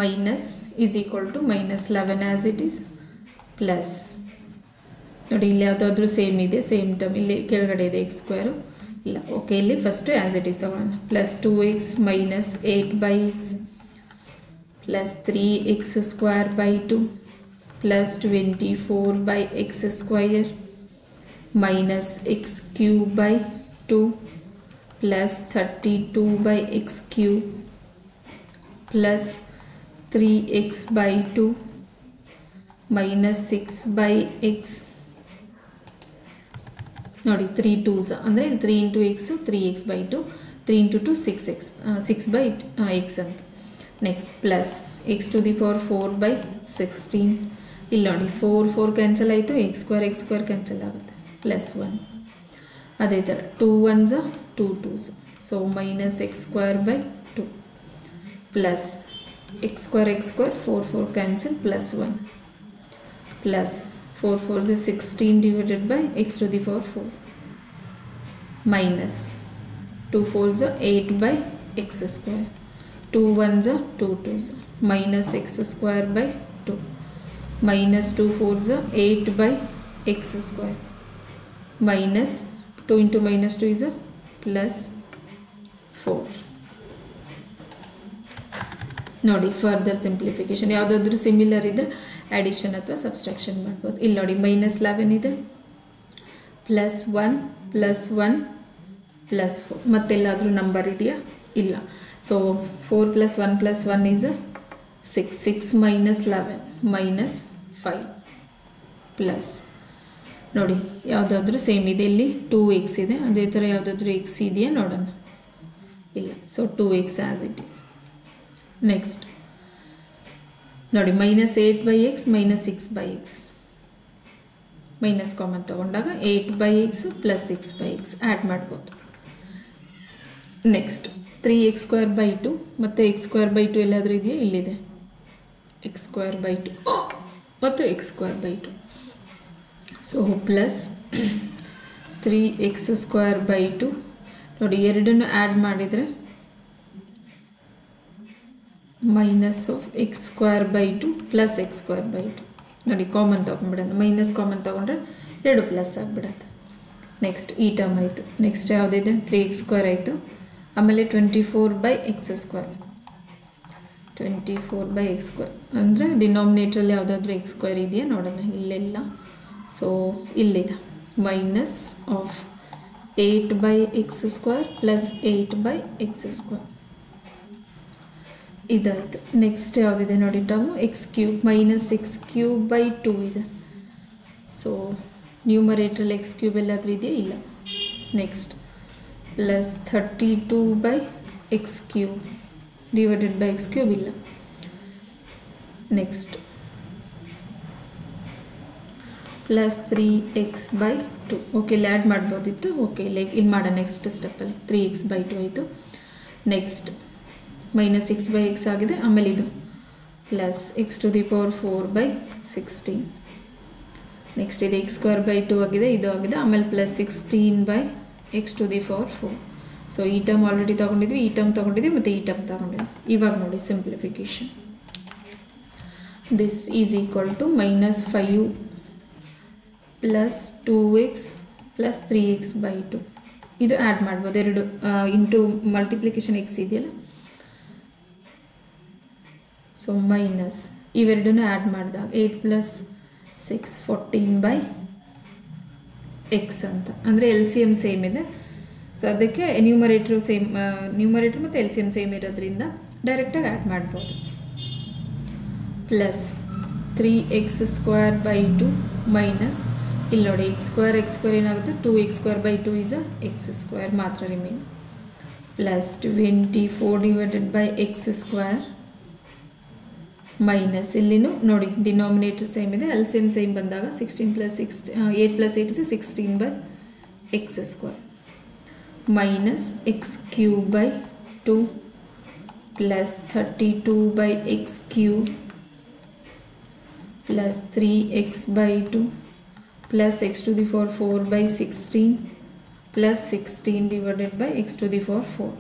Minus is equal to minus 11 as it is plus ನೋಡಿ ಇಲ್ಲಿ ಯಾವುದಾದ್ರೂ ಸೇಮ್ ಇದೆ, ಸೇಮ್ ಟರ್ಮ್ ಇಲ್ಲಿ ಕೆಳಗಡೆ ಇದೆ ಎಕ್ಸ್ ಸ್ಕ್ವೇರು ಇಲ್ಲ. ಓಕೆ, ಇಲ್ಲಿ ಫಸ್ಟು ಆ್ಯಸ್ ಇಟ್ ಈಸ್ ತಗೊಳ್ಳೋಣ. Plus 2x minus 8/x plus 3x square by 2 plus 24/x square minus x cube by 2 plus 32/x cube plus 3x by 2 minus 6/x. ನೋಡಿ 3 2s ಅಂದರೆ ಇಲ್ಲಿ 3 into x 3x by 2 3 into 2 6x 6/x ಅಂತ. Next plus x to the power 4/16. ಇಲ್ಲಿ ನೋಡಿ 4 cancel ಆಯಿತು, x square cancel ಆಗುತ್ತೆ plus 1. ಅದೇ ಥರ 2 1s 2 2s, so minus x square by 2 plus x square 4 cancel plus 1 plus 4 4 is 16 divided by x to the power 4 minus 2 4s 8 by x square 2 1s 2 2s minus x square by 2 minus 2 4s 8 by x square minus 2 into minus 2 is a plus 4. ನೋಡಿ further simplification. ಯಾವುದಾದ್ರೂ similar ಇದ್ದರೆ addition ಅಥವಾ subtraction ಮಾಡ್ಬೋದು. ಇಲ್ಲಿ ನೋಡಿ minus 11 ಇದೆ, plus 1 plus 1 plus 4. ಮತ್ತೆಲ್ಲಾದರೂ number ಇದೆಯಾ? ಇಲ್ಲ. So 4 plus 1 plus 1 is 6 6 minus 11 minus 5 plus ನೋಡಿ ಯಾವುದಾದ್ರೂ ಸೇಮ್ ಇದೆ. ಇಲ್ಲಿ 2x ಇದೆ, ಅದೇ ಥರ ಯಾವುದಾದ್ರೂ x ಇದೆಯಾ ನೋಡೋಣ. ಇಲ್ಲ, so 2x as it is. Next ನೋಡಿ minus 8/x minus 6/x minus common ತಗೊಂಡಾಗ 8/x ಪ್ಲಸ್ 6/x ಆ್ಯಡ್ ಮಾಡ್ಬೋದು. ನೆಕ್ಸ್ಟ್ 3x ಸ್ಕ್ವೇರ್ ಬೈ 2 ಮತ್ತು x ಸ್ಕ್ವೇರ್ ಬೈ 2 ಎಲ್ಲಾದರೂ ಇದೆಯಾ? ಇಲ್ಲಿದೆ x ಸ್ಕ್ವೇರ್ ಬೈ 2 ಮತ್ತು x square by 2. So plus 3x square by 2 ನೋಡಿ ಎರಡನ್ನು ಆ್ಯಡ್ ಮಾಡಿದರೆ minus of x square by 2 plus x square by 2. ನೋಡಿ ಕಾಮನ್ ತೊಗೊಂಡ್ಬಿಡೋಣ, ಮೈನಸ್ ಕಾಮನ್ ತೊಗೊಂಡ್ರೆ 2 ಪ್ಲಸ್ ಆಗಿಬಿಡತ್ತೆ. ನೆಕ್ಸ್ಟ್ ಈ ಟರ್ಮ್ ಆಯಿತು. ನೆಕ್ಸ್ಟ್ ಯಾವುದಿದೆ? 3x ಸ್ಕ್ವೇರ್ ಆಯಿತು. ಆಮೇಲೆ 24/x ಸ್ಕ್ವೇರ್ 24/x ಸ್ಕ್ವೇರ್ ಅಂದರೆ ಡಿನಾಮಿನೇಟ್ರಲ್ಲಿ ಯಾವುದಾದ್ರೂ x ಸ್ಕ್ವೇರ್ ಇದೆಯಾ ನೋಡೋಣ. ಇಲ್ಲೆಲ್ಲ, ಸೊ ಇಲ್ಲಿದೆ minus of 8/x square plus 8/x square ಇದಾಯಿತು. ನೆಕ್ಸ್ಟ್ ಯಾವುದಿದೆ ನೋಡಿ term? x cube minus 6 cube by 2 ಇದೆ. ಸೊ ನ್ಯೂಮರೇಟ್ರಲ್ಲಿ x ಕ್ಯೂಬ್ ಎಲ್ಲಾದರೂ ಇದೆಯಾ? ಇಲ್ಲ. Next plus 32/x cube divided by x cube ಇಲ್ಲ. Next plus 3x/2. ಓಕೆ, ಇಲ್ಲಿ ಆ್ಯಡ್ ಮಾಡ್ಬೋದಿತ್ತು. ಓಕೆ, ಇಲ್ಲಿ ಮಾಡೋಣ ನೆಕ್ಸ್ಟ್ ಸ್ಟೆಪ್ಪಲ್ಲಿ. 3x/2 ಆಯಿತು. ನೆಕ್ಸ್ಟ್ ಮೈನಸ್ 6/x ಆಗಿದೆ. ಆಮೇಲೆ ಇದು plus x to the power 4/16. Next ಇದು x ಸ್ಕ್ವೇರ್ ಬೈ 2 ಆಗಿದೆ, ಇದು ಆಗಿದೆ. ಆಮೇಲೆ plus 16/x to the power 4. So ಈ ಟರ್ಮ್ ಆಲ್ರೆಡಿ ತೊಗೊಂಡಿದ್ವಿ, ಈ ಟರ್ಮ್ ತೊಗೊಂಡಿದ್ವಿ ಮತ್ತು ಈ ಟರ್ಮ್ ತೊಗೊಂಡಿದ್ವಿ. ಇವಾಗ ನೋಡಿ simplification. This is equal to minus 5 plus 2x plus 3x/2. ಇದು ಆ್ಯಡ್ ಮಾಡ್ಬೋದು, ಎರಡು ಇಂಟು ಮಲ್ಟಿಪ್ಲಿಕೇಶನ್ x ಇದೆಯಲ್ಲ. ಸೊ ಮೈನಸ್ ಇವೆರಡನ್ನು ಆ್ಯಡ್ ಮಾಡಿದಾಗ 8 ಪ್ಲಸ್ 6 14/x ಎಕ್ಸ್ ಅಂತ. ಅಂದರೆ ಎಲ್ ಸಿ ಎಮ್ ಸೇಮ್ ಇದೆ. ಸೊ ಅದಕ್ಕೆ ನ್ಯೂಮರೇಟ್ರು ಸೇಮ್, ನ್ಯೂಮರೇಟ್ರ್ ಮತ್ತು ಎಲ್ ಸಿ ಎಮ್ ಸೇಮ್ ಇರೋದ್ರಿಂದ ಡೈರೆಕ್ಟಾಗಿ ಆ್ಯಡ್ ಮಾಡ್ಬೋದು. ಪ್ಲಸ್ 3x² ಮೈನಸ್ ಇಲ್ಲಿ ನೋಡಿ x² ಏನಾಗುತ್ತೆ 2x² ಈಸ್ x² ಮಾತ್ರ ರಿಮೈನ್. ಪ್ಲಸ್ 24/x² ಮೈನಸ್ ಇಲ್ಲಿನೂ ನೋಡಿ ಡಿನಾಮಿನೇಟರ್ ಸೇಮ್ ಇದೆ, ಎಲ್ ಸಿ ಎಮ್ ಸೇಮ್ ಬಂದಾಗ 8 + 8 is 16/x² minus x³ plus 32/x³ plus 3x/2 plus x⁴ 4/16 plus 16 divided by x⁴ 4.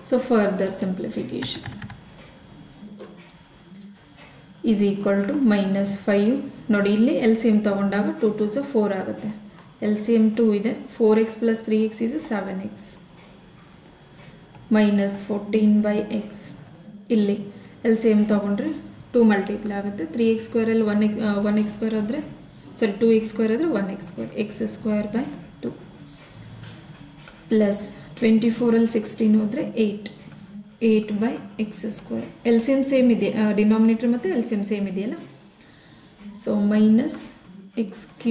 So further simplification is equal to -5. ನೋಡಿ ಇಲ್ಲಿ LCM ತಗೊಂಡಾಗ 2 2s 4 ಆಗುತ್ತೆ. LCM 2 ಇದೆ, 4x plus 3x is 7x minus 14/x. ಇಲ್ಲಿ LCM ತಗೊಂಡ್ರೆ 2 multiply ಆಗುತ್ತೆ. 3x² ಅಲ್ಲಿ 1x² ಆದರೆ ಸಾರಿ 2x² ಆದರೆ 1x², x²/2 ಪ್ಲಸ್ 24 ಅಲ್ಲಿ 16 ಹೋದರೆ 8/x². L C M same ಇದೆ, ಡಿನಾಮಿನೇಟರ್ ಮತ್ತು ಎಲ್ ಸಿ ಎಮ್ ಸೇಮ್ ಇದೆಯಲ್ಲ. So minus x³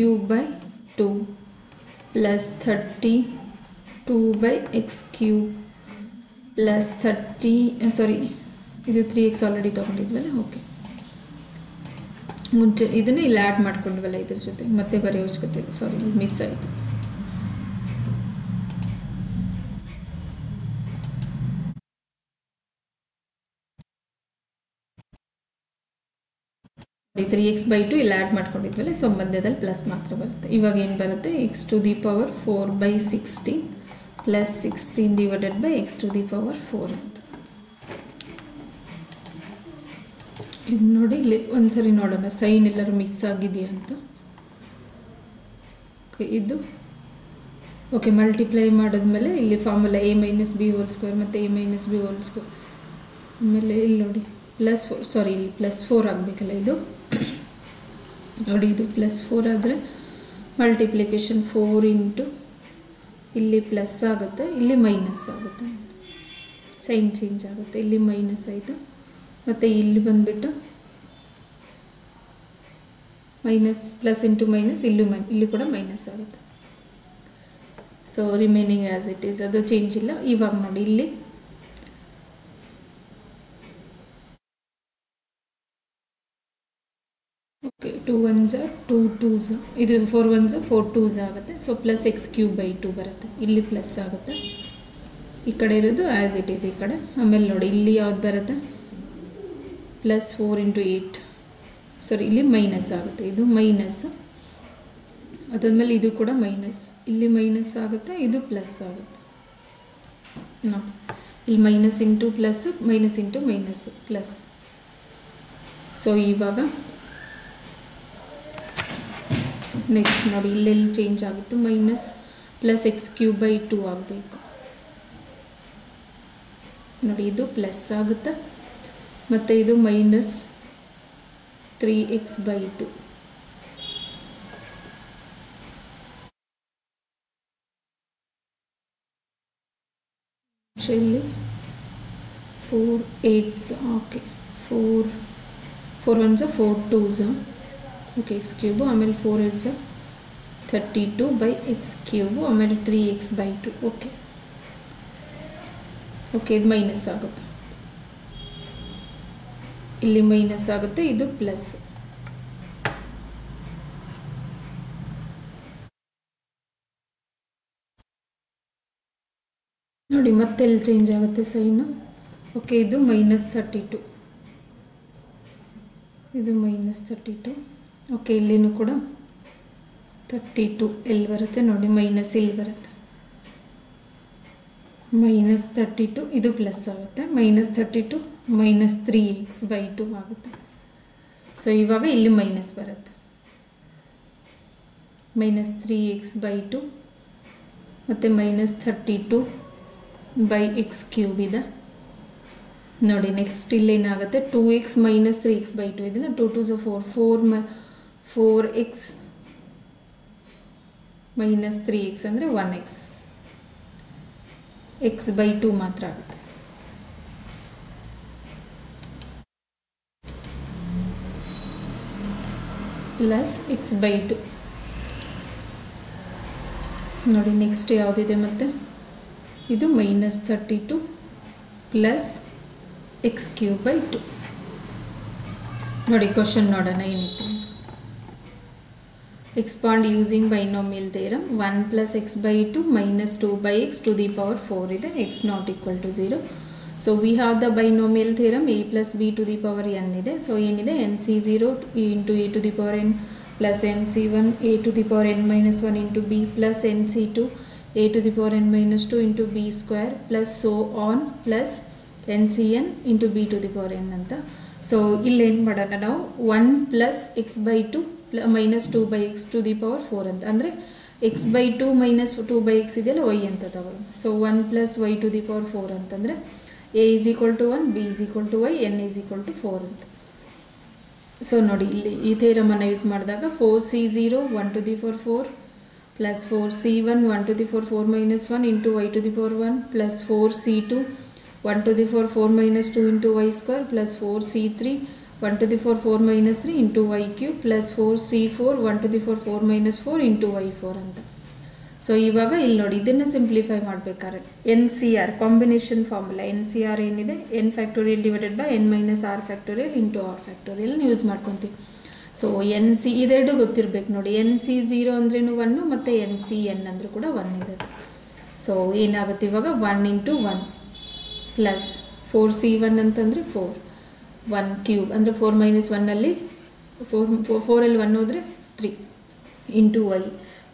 plus 32/x³ plus 30 ಸಾರಿ ಇದು 3x ಆಲ್ರೆಡಿ ತೊಗೊಂಡಿದ್ವಲ್ಲ. ಓಕೆ, ಮುಂಚೆ ಇದನ್ನು ಇಲ್ಲಿ ಆ್ಯಡ್ ಮಾಡ್ಕೊಂಡ್ವಲ್ಲ ಇದ್ರ ಜೊತೆ, ಮತ್ತೆ ಬರೀ ಅವಶ್ಯಕತೆ ಇಲ್ಲ, ಸಾರಿ ಇಲ್ಲಿ ಮಿಸ್ ಆಯಿತು. ಈ 3x/2 ಇಲ್ಲಿ ಆ್ಯಡ್ ಮಾಡ್ಕೊಂಡಿದ್ವಲ್ಲ, ಸೊ ಮಧ್ಯದಲ್ಲಿ ಪ್ಲಸ್ ಮಾತ್ರ ಬರುತ್ತೆ. ಇವಾಗ ಏನು ಬರುತ್ತೆ, x⁴ 4/16 plus 16 divided by x⁴ ಅಂತ. ಇದು ನೋಡಿ ಇಲ್ಲಿ ಒಂದ್ಸರಿ ನೋಡೋಣ ಸೈನ್ ಎಲ್ಲರೂ ಮಿಸ್ ಆಗಿದೆಯಾ ಅಂತ. ಓಕೆ, ಇದು ಓಕೆ ಮಲ್ಟಿಪ್ಲೈ ಮಾಡಿದ್ಮೇಲೆ ಇಲ್ಲಿ ಫಾರ್ಮುಲಾ a - b² ಮತ್ತು a - b². ಆಮೇಲೆ ಇಲ್ಲಿ ನೋಡಿ ಪ್ಲಸ್ 4 ಸಾರಿ ಇಲ್ಲಿ +4 ಆಗಬೇಕಲ್ಲ ಇದು. ನೋಡಿ ಇದು +4 ಆದರೆ ಮಲ್ಟಿಪ್ಲಿಕೇಶನ್ 4 ಇಂಟು ಇಲ್ಲಿ ಪ್ಲಸ್ ಆಗುತ್ತೆ, ಇಲ್ಲಿ ಮೈನಸ್ ಆಗುತ್ತೆ, ಸೈನ್ ಚೇಂಜ್ ಆಗುತ್ತೆ. ಇಲ್ಲಿ ಮೈನಸ್ ಆಯಿತು, ಮತ್ತು ಇಲ್ಲಿ ಬಂದುಬಿಟ್ಟು ಮೈನಸ್ ಪ್ಲಸ್ ಇಂಟು ಮೈನಸ್, ಇಲ್ಲಿ ಕೂಡ ಮೈನಸ್ ಆಗುತ್ತೆ. So remaining as it is, ಅದು ಚೇಂಜ್ ಇಲ್ಲ. ಇವಾಗ ನೋಡಿ ಇಲ್ಲಿ ಓಕೆ 2 1s 2 2s, ಇದು 4 1s 4 2s ಆಗುತ್ತೆ. ಸೊ ಪ್ಲಸ್ x³/2 ಬರುತ್ತೆ, ಇಲ್ಲಿ ಪ್ಲಸ್ ಆಗುತ್ತೆ. ಈ ಕಡೆ ಇರೋದು ಆ್ಯಸ್ ಇಟ್ ಈಸ್ ಈ ಕಡೆ. ಆಮೇಲೆ ನೋಡಿ ಇಲ್ಲಿ ಯಾವ್ದು ಬರುತ್ತೆ, ಪ್ಲಸ್ 4 ಇಂಟು 8 ಸಾರಿ ಇಲ್ಲಿ ಮೈನಸ್ ಆಗುತ್ತೆ, ಇದು ಮೈನಸ್. ಅದಾದಮೇಲೆ ಇದು ಕೂಡ ಮೈನಸ್, ಇಲ್ಲಿ ಮೈನಸ್ ಆಗುತ್ತೆ, ಇದು ಪ್ಲಸ್ ಆಗುತ್ತೆ. ನೋಡಿ ಇಲ್ಲಿ minus into plus, minus into minus plus. So ಇವಾಗ ನೆಕ್ಸ್ಟ್ ನೋಡಿ ಇಲ್ಲೆಲ್ಲಿ ಚೇಂಜ್ ಆಗುತ್ತೆ, ಮೈನಸ್ ಪ್ಲಸ್ x³/2 ಆಗಬೇಕು. ನೋಡಿ ಇದು ಪ್ಲಸ್ ಆಗುತ್ತೆ, ಮತ್ತು ಇದು ಮೈನಸ್ 3x/2. ಇಲ್ಲಿ 4 8s okay 4 1s 4 2s okay x³ ಆಮೇಲೆ 4 8s 32/x³, ಆಮೇಲೆ 3x/2. ಓಕೆ ಓಕೆ ಇದು ಮೈನಸ್ ಆಗುತ್ತೆ, ಇಲ್ಲಿ ಮೈನಸ್ ಆಗುತ್ತೆ, ಇದು ಪ್ಲಸ್. ನೋಡಿ ಮತ್ತೆ ಎಲ್ಲಿ ಚೇಂಜ್ ಆಗುತ್ತೆ ಸೈನು. ಓಕೆ ಇದು -32, ಇದು -32. ಓಕೆ ಇಲ್ಲಿನೂ ಕೂಡ 32 ಎಲ್ಲಿ ಬರುತ್ತೆ ನೋಡಿ, ಮೈನಸ್ ಇಲ್ಲಿ ಬರುತ್ತೆ, -32. ಇದು ಪ್ಲಸ್ ಆಗುತ್ತೆ, -32 - 3x/2 ಆಗುತ್ತೆ. ಸೊ ಇವಾಗ ಇಲ್ಲಿ ಮೈನಸ್ ಬರುತ್ತೆ, -3x/2 ಮತ್ತು -32/x³ ಇದೆ. ನೋಡಿ ನೆಕ್ಸ್ಟ್ ಇಲ್ಲೇನಾಗುತ್ತೆ, 2x - 3x/2 ಇದೆಲ್ಲ 2 2s 4 4x ಮೈನಸ್ 3x ಅಂದರೆ 1x x/2 ಮಾತ್ರ ಆಗುತ್ತೆ. ಪ್ಲಸ್ x/2 ನೋಡಿ. ನೆಕ್ಸ್ಟ್ ಯಾವುದಿದೆ ಮತ್ತೆ, ಇದು -32 ಪ್ಲಸ್ x³/2 ನೋಡಿ. ಕ್ವಶನ್ ನೋಡೋಣ ಏನಿತ್ತು. expand using binomial theorem 1 plus x/2 minus 2/x to the power 4 ಇದೆ, x not equal to 0. So we have the binomial theorem a plus b to the power n ಇದೆ. So ಏನಿದೆ, nc0 into a to the power n plus nc1 a to the power n minus 1 into b plus nc2 a to the power n minus 2 into b square plus so on plus ncn into b to the power n ಅಂತ. So ಇಲ್ಲಿ ಏನು ಮಾಡೋಣ ನಾವು, 1 plus x/2 minus 2/x to the power 4 ಅಂತ, ಅಂದರೆ x/2 minus 2/x ಇದೆಯಲ್ಲ y ಅಂತ ತಗೊಳ್ಳೋಣ. So 1 plus y to the power 4 ಅಂತಂದರೆ a is equal to 1, b is equal to y, n is equal to 4 ಅಂತ. ಸೊ ನೋಡಿ, ಇಲ್ಲಿ ಈ ಥಿಯರಮನ್ನು ಯೂಸ್ ಮಾಡಿದಾಗ 4c0 1 to the power 4 plus 4c1 1 to the power 4 minus 1 into y to the power 1 plus 4c2 1 to the power 4 minus 2 into y square plus 4c3 1 to the power 4 minus 3 into y cube plus 4c4 1 to the power 4 minus 4 into y4 ಅಂತ. So ಇವಾಗ ಇಲ್ಲಿ ನೋಡಿ, ಇದನ್ನು simplify ಮಾಡಬೇಕಾದ್ರೆ NCR combination formula, NCR ಏನಿದೆ, n factorial divided by n minus r factorial into r factorial use ಮಾಡ್ಕೊತೀವಿ. So NC ಇದೆರಡು ಗೊತ್ತಿರಬೇಕು ನೋಡಿ. NC0 ಅಂದ್ರೇನು 1 ಮತ್ತು NCn ಅಂದರೂ ಕೂಡ 1 ಇರುತ್ತೆ. ಸೊ ಏನಾಗುತ್ತೆ ಇವಾಗ, 1 ಇಂಟು 1 ಪ್ಲಸ್ 4c1 ಅಂತಂದರೆ 4 1 ಕ್ಯೂಬ್ ಅಂದರೆ 4 ಮೈನಸ್ 1ಅಲ್ಲಿ 4ಅಲ್ಲಿ 1 ಹೋದರೆ 3 into y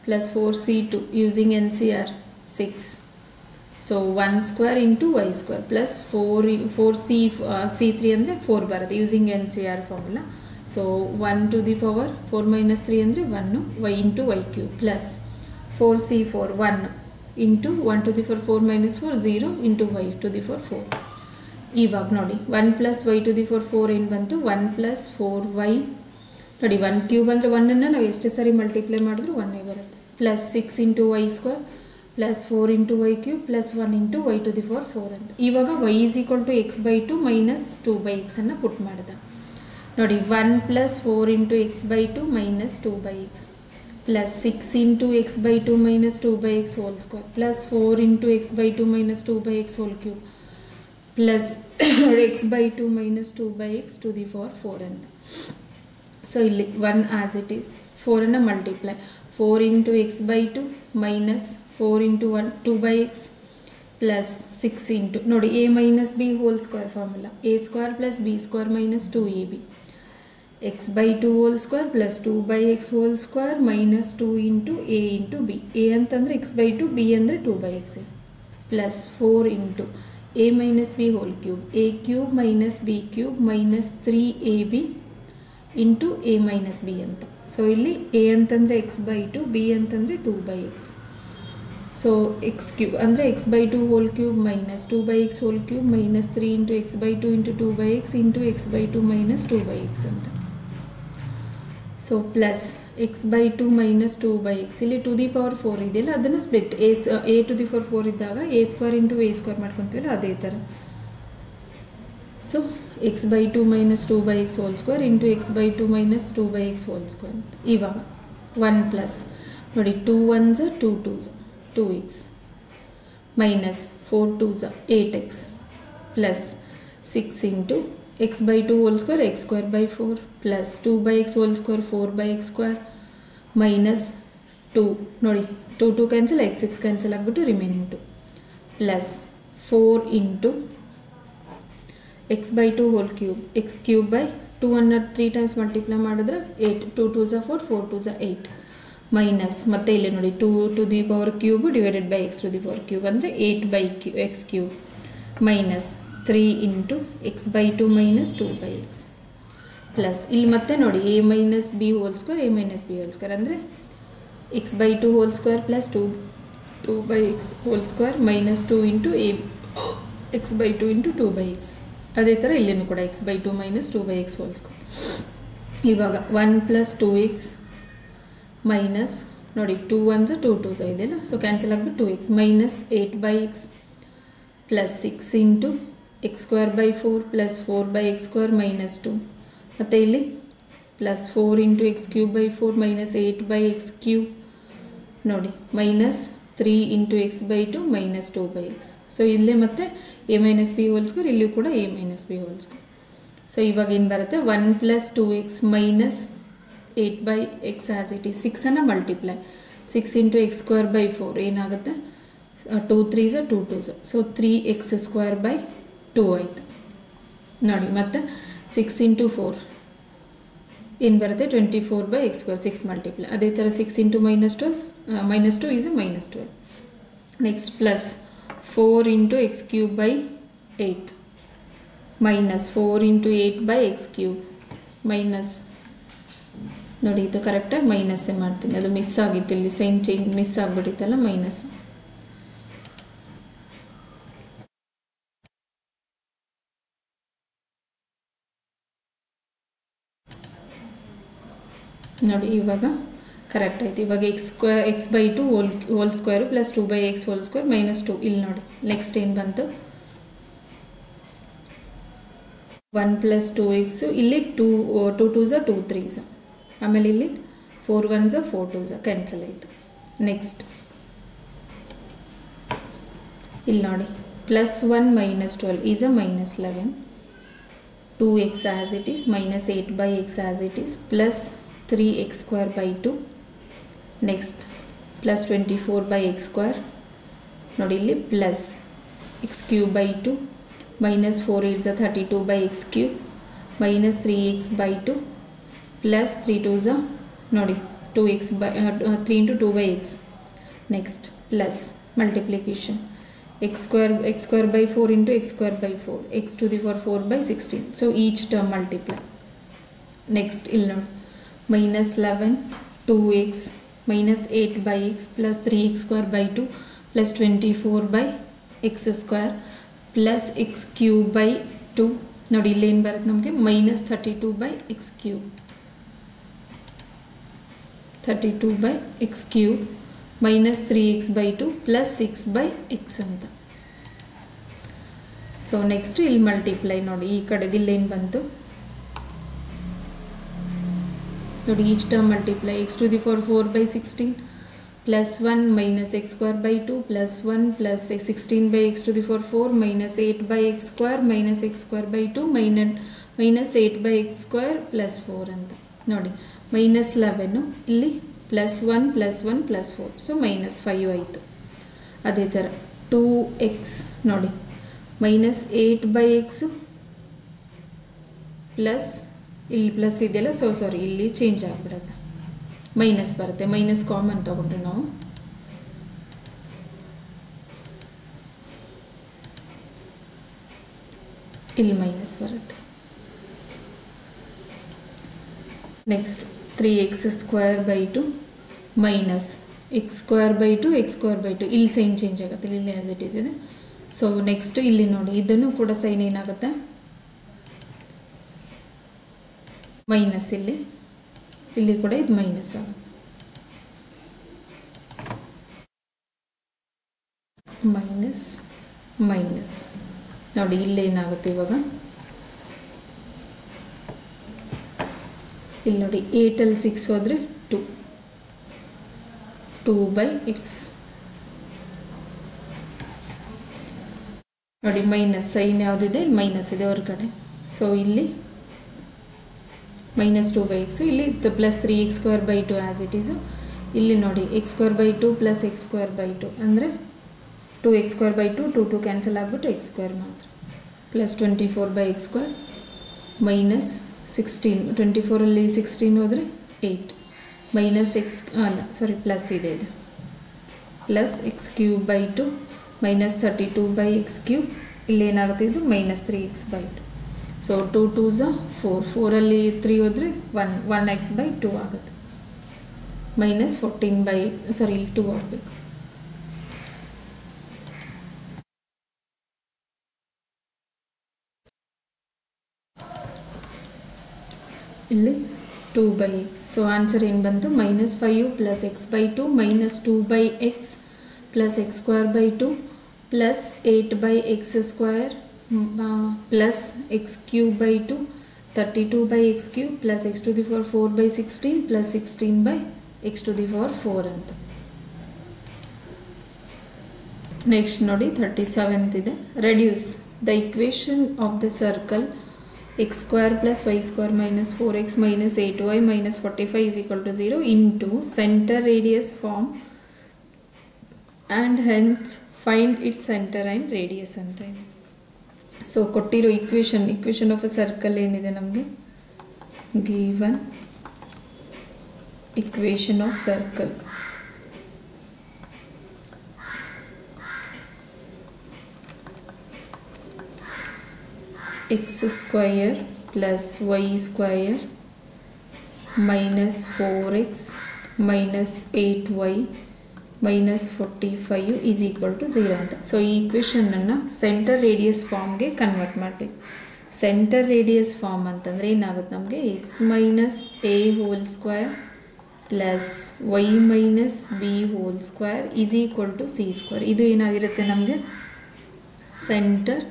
plus 4c2 using NCR 6. So 1 square into y square plus 4c3 ಅಂದರೆ 4 ಬರುತ್ತೆ using NCR formula. So 1 to the power 4 minus 3 ಅಂದರೆ 1 y into y cube plus 4c4 1 into 1 to the power 4 minus 4 0 into y to the power 4. ಇವಾಗ ನೋಡಿ, 1 plus y to the power 4 ಏನು ಬಂತು, 1 plus 4y ನೋಡಿ. 1 cube ಅಂದರೆ 1ಅನ್ನು ನಾವು ಎಷ್ಟು ಸರಿ ಮಲ್ಟಿಪ್ಲೈ ಮಾಡಿದ್ರು 1 ಬರುತ್ತೆ. Plus 6 into y square plus 4 into y cube plus 1 into y to the power 4 ಅಂತ. ಇವಾಗ y is equal to x/2 minus 2/x ಅನ್ನು ಪುಟ್ ಮಾಡಿದೆ ನೋಡಿ. 1 plus 4 into x/2 minus 2/x plus 6 into x/2 minus 2/x whole square plus 4 into x/2 minus 2/x whole cube plus x/2 minus 2/x to the power 4 ಅಂತ. So ಇಲ್ಲಿ 1 as it is, 4ಅನ್ನು multiply 4 into x/2 minus 4 into 1 2/x plus 6 into ನೋಡಿ a minus b whole square formula, a square plus b square minus 2ab x/2 whole square plus 2/x whole square minus 2 into a into b. a ಅಂತಂದರೆ x/2, b ಅಂದರೆ 2/x plus 4 into a minus b whole cube, a cube minus b cube minus 3ab into a minus b ಅಂತ. So ಇಲ್ಲಿ a ಅಂತಂದರೆ x/2, b ಅಂತಂದರೆ 2/x. So x cube ಅಂದರೆ x/2 whole cube minus 2/x whole cube minus 3 into x/2 into 2/x into x/2 minus 2/x ಅಂತ. So plus x/2 minus 2/x ಇಲ್ಲಿ to the power 4 ಇದೆಯಲ್ಲ ಅದನ್ನು split a to the power 4 ಇದ್ದಾಗ a square into a square ಮಾಡ್ಕೊತೀವಲ್ಲ ಅದೇ ಥರ. So x/2 minus 2/x whole square into x/2 minus 2/x whole square. ಇವಾಗ 1 plus ನೋಡಿ 2 1s 2 2s 2x minus 4 2s 8x plus 6 into x/2 whole square x square by 4 plus 2/x whole square 4/x square minus 2 ನೋಡಿ 2 2 cancel x 6 cancel ಆಗಿಬಿಟ್ಟು remaining 2 plus 4 into x/2 whole cube x cube by 2 ಅನ್ನು 3 times multiply ಮಾಡಿದ್ರೆ 8 2 2s 4 4 2s 8 minus ಮತ್ತೆ ಇಲ್ಲಿ ನೋಡಿ 2 to the power cube divided by x to the power cube ಅಂದರೆ 8/x cube minus 3 into x/2 minus 2/x plus ಇಲ್ಲಿ ಮತ್ತೆ ನೋಡಿ a minus b whole square a minus b whole square ಅಂದರೆ x/2 whole square plus 2/x whole square minus 2 into a x/2 into 2/x. ಅದೇ ಥರ ಇಲ್ಲಿನೂ ಕೂಡ x/2 minus 2/x whole square. ಇವಾಗ 1 plus 2x minus ನೋಡಿ 2 1 2 2 ಇದೆಯಲ್ಲ, so cancel ಆಗಿಬಿಟ್ಟು 2x minus 8/x plus 6 into x square by 4 plus 4/x² minus 2 ಮತ್ತು ಇಲ್ಲಿ plus 4 into x cube by 4 minus 8/x³ ನೋಡಿ minus 3 into x by 2 minus 2/x. So ಇಲ್ಲೇ ಮತ್ತೆ a minus b whole square, ಇಲ್ಲಿಯೂ ಕೂಡ a minus b whole square. So ಇವಾಗ ಏನು ಬರುತ್ತೆ 1 plus 2x minus 8/x as it is. 6ಅನ್ನು multiply 6 into x square by 4 ಏನಾಗುತ್ತೆ 2 3s 2 2s, so 3x² by 2 ಆಯಿತು ನೋಡಿ. ಮತ್ತು 6 ಇಂಟು 4 ಏನು ಬರುತ್ತೆ 24/x², 6 ಮಲ್ಟಿಪ್ಲೈ. ಅದೇ ಥರ 6 into minus 12 minus 2 is minus 12. Next plus 4 into x cube by 8 minus 4 into 8/x³ minus ನೋಡಿ, ಇದು ಕರೆಕ್ಟಾಗಿ ಮೈನಸ್ಸೇ ಮಾಡ್ತೀನಿ, ಅದು ಮಿಸ್ ಆಗಿತ್ತು, ಇಲ್ಲಿ ಸೈನ್ ಚೇಂಜ್ ಮಿಸ್ ಆಗಿಬಿಟ್ಟಿತ್ತಲ್ಲ, ಮೈನಸ್. ನೋಡಿ ಇವಾಗ ಕರೆಕ್ಟ್ ಆಯಿತು. ಇವಾಗ X by 2 hole square plus 2/x whole square minus 2. ಇಲ್ಲಿ ನೋಡಿ ನೆಕ್ಸ್ಟ್ ಏನು ಬಂತು 1 ಪ್ಲಸ್ 2x, ಇಲ್ಲಿ 2 2s 2 3s, ಆಮೇಲೆ ಇಲ್ಲಿ 4 1s 4 2s ಕ್ಯಾನ್ಸಲ್ ಆಯಿತು. ನೆಕ್ಸ್ಟ್ ಇಲ್ಲಿ ನೋಡಿ plus 1 minus 12 is minus 11, 2x as it is minus 8/x as it is plus 3x² by 2. Next plus 24/x² ನೋಡಿ, ಇಲ್ಲಿ plus x³ by 2 minus 4 8s 32/x³ minus 3x by 2 plus 3 2s ನೋಡಿ 2x by 3 into 2/x. Next plus multiplication x² by 4 into x² by 4 x⁴ 4/16, so each term multiply. Next ಇಲ್ಲಿ ನೋಡಿ minus 11 2x minus 8/x plus 3x² by 2 plus 24/x² plus x³ by 2 ನೋಡಿ, ಇಲ್ಲೇನು ಬರುತ್ತೆ ನಮಗೆ minus 32/x³ 32/x³ minus 3x by 2 plus 6/x ಅಂತ. So next ಇಲ್ಲಿ multiply ನೋಡಿ, ಈ ಕಡೆದು ಇಲ್ಲೇನು ಬಂತು ನೋಡಿ, each term multiply x⁴ 4/16 plus 1 minus x² by 2 plus 1 plus 16/x⁴ 4 minus 8/x² minus x² by 2 minus 8/x² plus 4 ಅಂತ ನೋಡಿ. ಮೈನಸ್ 11 ಇಲ್ಲಿ plus 1 plus 1 plus 4, so minus 5 ಆಯಿತು. ಅದೇ ಥರ 2x ನೋಡಿ ಮೈನಸ್ 8/x ಪ್ಲಸ್ ಇಲ್ಲಿ ಪ್ಲಸ್ ಇದೆಯಲ್ಲ, ಸೊ ಸಾರಿ ಇಲ್ಲಿ ಚೇಂಜ್ ಆಗಿಬಿಡುತ್ತೆ, ಮೈನಸ್ ಬರುತ್ತೆ, ಮೈನಸ್ ಕಾಮನ್ ತಗೊಂಡ್ರೆ ನಾವು ಇಲ್ಲಿ ಮೈನಸ್ ಬರುತ್ತೆ. Next 3x² by 2 minus x² by 2 x² by 2, ಇಲ್ಲಿ ಸೈನ್ ಚೇಂಜ್ ಆಗುತ್ತೆ, ಇಲ್ಲಿ ಆ್ಯಸ್ ಇಟ್ ಈಸ್ ಇದೆ. ಸೊ ನೆಕ್ಸ್ಟ್ ಇಲ್ಲಿ ನೋಡಿ ಇದನ್ನು ಕೂಡ ಸೈನ್ ಏನಾಗುತ್ತೆ ಮೈನಸ್, ಇಲ್ಲಿ ಕೂಡ ಇದು ಮೈನಸ್ ಆಗುತ್ತೆ, ಮೈನಸ್ ಮೈನಸ್ ನೋಡಿ ಇಲ್ಲೇನಾಗುತ್ತೆ ಇವಾಗ ಇಲ್ಲಿ ನೋಡಿ 8ಅಲ್ಲಿ 6 ಹೋದರೆ 2/x ನೋಡಿ, ಮೈನಸ್ ಸೈನ್ ಯಾವುದಿದೆ ಮೈನಸ್ ಇದೆ ಹೊರಗಡೆ, ಸೊ ಇಲ್ಲಿ ಮೈನಸ್ 2/x, ಇಲ್ಲಿ plus 3x² by 2 as it ಈಸು. ಇಲ್ಲಿ ನೋಡಿ x² by 2 plus x² by 2 ಅಂದರೆ 2x² ಬೈ 2 2 ಕ್ಯಾನ್ಸಲ್ ಆಗಿಬಿಟ್ಟು x² ಮಾತ್ರ, ಪ್ಲಸ್ 24/x² ಮೈನಸ್ 16 24ಅಲ್ಲಿ 16 ಹೋದರೆ 8 ಮೈನಸ್ ಪ್ಲಸ್ ಇದೆ ಇದು plus x³ by 2 minus 32/x³, ಇಲ್ಲೇನಾಗುತ್ತೆ ಇದು minus 3x by 2. So 2 2s 4 4ಅಲ್ಲಿ 3 ಹೋದರೆ 1x ಬೈ 2 ಆಗುತ್ತೆ, ಮೈನಸ್ 14 ಇಲ್ಲಿ 2 ಆಗಬೇಕು. ಇಲ್ಲಿ 2 by x. So answer ಏನು ಬಂತು minus 5u plus x by 2 minus 2 by x plus x square by 2 plus 8 by x square plus x cube by 2 32 by x cube plus x to the power 4 by 16 plus 16 by x to the power 4 ಅಂತ. Next ನೋಡಿ 37th ಇದೆ. Reduce the equation of the circle x square plus y square minus 4x minus 8y minus 45 is equal to 0 into center radius form and hence find its center and radius ಅಂತ ಇದೆ. So ಕೊಟ್ಟಿರೋ equation of a circle ಏನಿದೆ ನಮಗೆ given equation of circle x square plus y square minus 4x minus 8y minus 45 is equal to 0 ಅಂತ. So ಈ equation ಅನ್ನು centre radius ಫಾರ್ಮ್ಗೆ convert ಮಾಡಬೇಕು. ಸೆಂಟರ್ ರೇಡಿಯಸ್ ಫಾರ್ಮ್ ಅಂತಂದರೆ ಏನಾಗುತ್ತೆ ನಮಗೆ x minus a whole square plus y minus b whole square is equal to c square. ಇದು ಏನಾಗಿರುತ್ತೆ ನಮಗೆ ಸೆಂಟರ್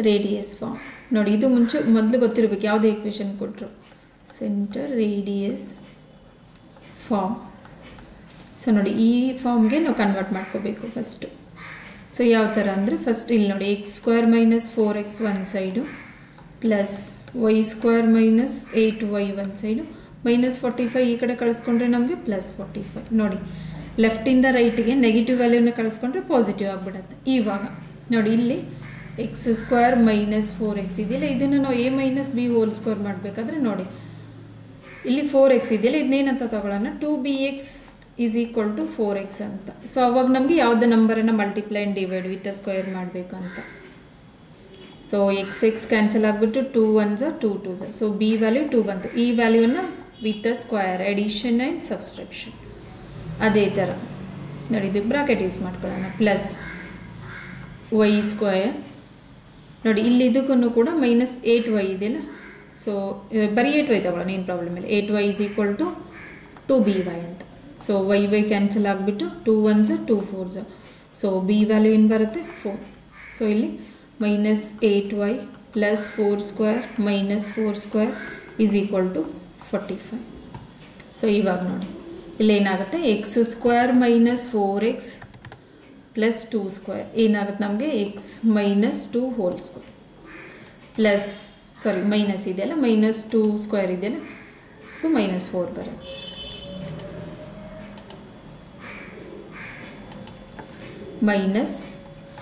ರೇಡಿಯಸ್ ಫಾರ್ಮ್. ನೋಡಿ ಇದು ಮೊದಲು ಗೊತ್ತಿರಬೇಕು ಯಾವುದೇ ಈಕ್ವೇಷನ್ ಕೊಟ್ಟರು ಸೆಂಟರ್ ರೇಡಿಯಸ್ ಫಾರ್ಮ್. ಸೊ ನೋಡಿ ಈ ಫಾರ್ಮ್ಗೆ ನಾವು ಕನ್ವರ್ಟ್ ಮಾಡ್ಕೋಬೇಕು ಫಸ್ಟು. ಸೊ ಯಾವ ಥರ ಅಂದರೆ ಫಸ್ಟ್ ಇಲ್ಲಿ ನೋಡಿ ಎಕ್ಸ್ ಸ್ಕ್ವೇರ್ ಮೈನಸ್ 4x ಒಂದು side plus y square minus 8y ಒಂದು ಸೈಡು ಮೈನಸ್ 45 ಈ ಕಡೆ ಕಳಿಸ್ಕೊಂಡ್ರೆ ನಮಗೆ ಪ್ಲಸ್ 45. ನೋಡಿ ಲೆಫ್ಟಿಂದ ರೈಟಿಗೆ ನೆಗೆಟಿವ್ ವ್ಯಾಲ್ಯೂನ ಕಳಿಸ್ಕೊಂಡ್ರೆ ಪಾಸಿಟಿವ್ ಆಗಿಬಿಡುತ್ತೆ. ಇವಾಗ ನೋಡಿ ಇಲ್ಲಿ ಎಕ್ಸ್ ಸ್ಕ್ವೇರ್ ಮೈನಸ್ 4x ಇದೆಯಲ್ಲ ಇದನ್ನು ನಾವು A minus b whole square ಮಾಡಬೇಕಾದ್ರೆ ನೋಡಿ ಇಲ್ಲಿ 4x ಇದೆಯಲ್ಲ ಇದನ್ನೇನಂತ ತಗೊಳ್ಳೋಣ 2bx is equal to 4x ಅಂತ. ಸೊ ಅವಾಗ ನಮಗೆ ಯಾವುದೇ ನಂಬರನ್ನು multiply and divide with square ಮಾಡಬೇಕು ಅಂತ. ಸೊ ಎಕ್ಸ್ ಕ್ಯಾನ್ಸಲ್ ಆಗಿಬಿಟ್ಟು 2 1s 2 2s. So B value 2 ಬಂತು. ಈ ವ್ಯಾಲ್ಯೂನ with square addition and subtraction ಅದೇ ಥರ ನೋಡಿ ಇದಕ್ಕೆ ಬ್ರಾಕೆಟ್ ಯೂಸ್ ಮಾಡ್ಕೊಳ್ಳೋಣ ಪ್ಲಸ್ ವೈ ಸ್ಕ್ವೇರ್ ನೋಡಿ ಇಲ್ಲಿ ಇದಕ್ಕೂ ಕೂಡ ಮೈನಸ್ 8y ಇದೆಯಲ್ಲ. ಸೊ ಬರೀ 8y ತಗೊಳ್ಳೋಣ ಏನು ಪ್ರಾಬ್ಲಮ್ ಇಲ್ಲ. 8y is equal to 2by ಅಂತ. ಸೊ y ಕ್ಯಾನ್ಸಲ್ ಆಗಿಬಿಟ್ಟು 2 1s 2 4s. So B value ಏನು ಬರುತ್ತೆ 4. ಸೊ ಇಲ್ಲಿ minus 8y plus 4 square minus 4 square is equal to 45. So ಇವಾಗ ನೋಡಿ ಇಲ್ಲಿ ಏನಾಗುತ್ತೆ x square minus 4x plus 2 square ಏನಾಗುತ್ತೆ ನಮಗೆ x minus 2 whole square plus sorry minus ಇದೆಯಲ್ಲ ಮೈನಸ್ 2 ಸ್ಕ್ವೇರ್ ಇದೆಯಲ್ಲ ಸೊ ಮೈನಸ್ 4 ಬರುತ್ತೆ. Minus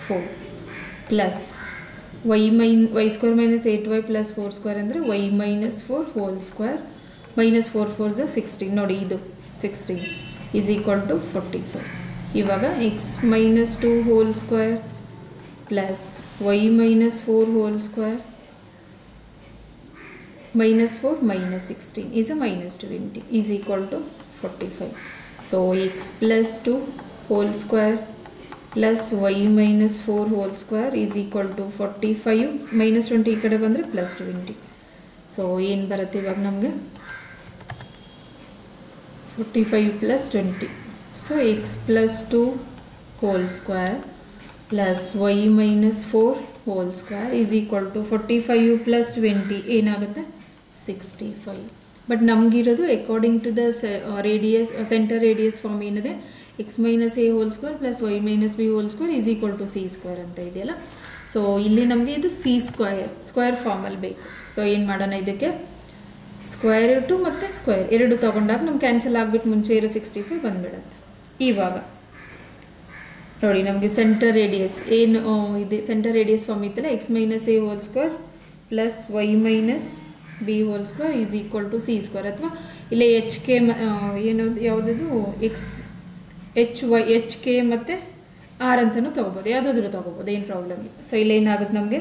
4 plus y square minus 8y plus 4 square ಅಂದರೆ y minus 4 whole square minus 4 4s 16 ನೋಡಿ ಇದು 16 is equal to 45. ಇವಾಗ x minus 2 whole square plus y minus 4 whole square minus 4 minus 16 is a minus 20 is equal to 45. So x plus 2 whole square plus y minus 4 whole square is equal to 45 minus 20 ಈ ಕಡೆ ಬಂದರೆ plus 20. So ಏನು ಬರುತ್ತೆ ಇವಾಗ ನಮಗೆ 45 plus 20. So x plus 2 whole square plus y minus 4 whole square is equal to 45 plus 20 ಏನಾಗುತ್ತೆ 65. But ನಮಗಿರೋದು according to the radius centre radius form ಏನಿದೆ x minus a whole square plus y minus b whole square is equal to c square ಅಂತ ಇದೆಯಲ್ಲ. So ಇಲ್ಲಿ ನಮಗೆ ಇದು C square ಫಾರ್ಮಲ್ಲಿ ಬೇಕು. ಸೊ ಏನು ಮಾಡೋಣ ಇದಕ್ಕೆ ಸ್ಕ್ವೇರ್ ರೂಟು ಮತ್ತು ಸ್ಕ್ವೇರ್ ಎರಡು ತೊಗೊಂಡಾಗ ನಮ್ಗೆ ಕ್ಯಾನ್ಸಲ್ ಆಗಿಬಿಟ್ಟು ಮುಂಚೆ ಇರೋ 65 ಬಂದುಬಿಡುತ್ತೆ. ಇವಾಗ ನೋಡಿ ನಮಗೆ ಸೆಂಟರ್ ರೇಡಿಯಸ್ ಏನು ಇದೆ ಸೆಂಟರ್ ರೇಡಿಯಸ್ ಫಾರ್ಮ್ ಇತ್ತಲ್ಲ x minus a whole square plus y minus b whole square is equal to c square ಅಥವಾ ಇಲ್ಲ ಎಚ್ ಕೆ ಏನು ಯಾವುದದು ಎಚ್ ಕೆ ಮತ್ತು ಆರ್ ಅಂತಲೂ ತೊಗೋಬೋದು ಯಾವುದಾದ್ರೂ ತೊಗೋಬೋದು ಏನು ಪ್ರಾಬ್ಲಮ್ ಇಲ್ಲ. ಸೊ ಇಲ್ಲಿ ಏನಾಗುತ್ತೆ ನಮಗೆ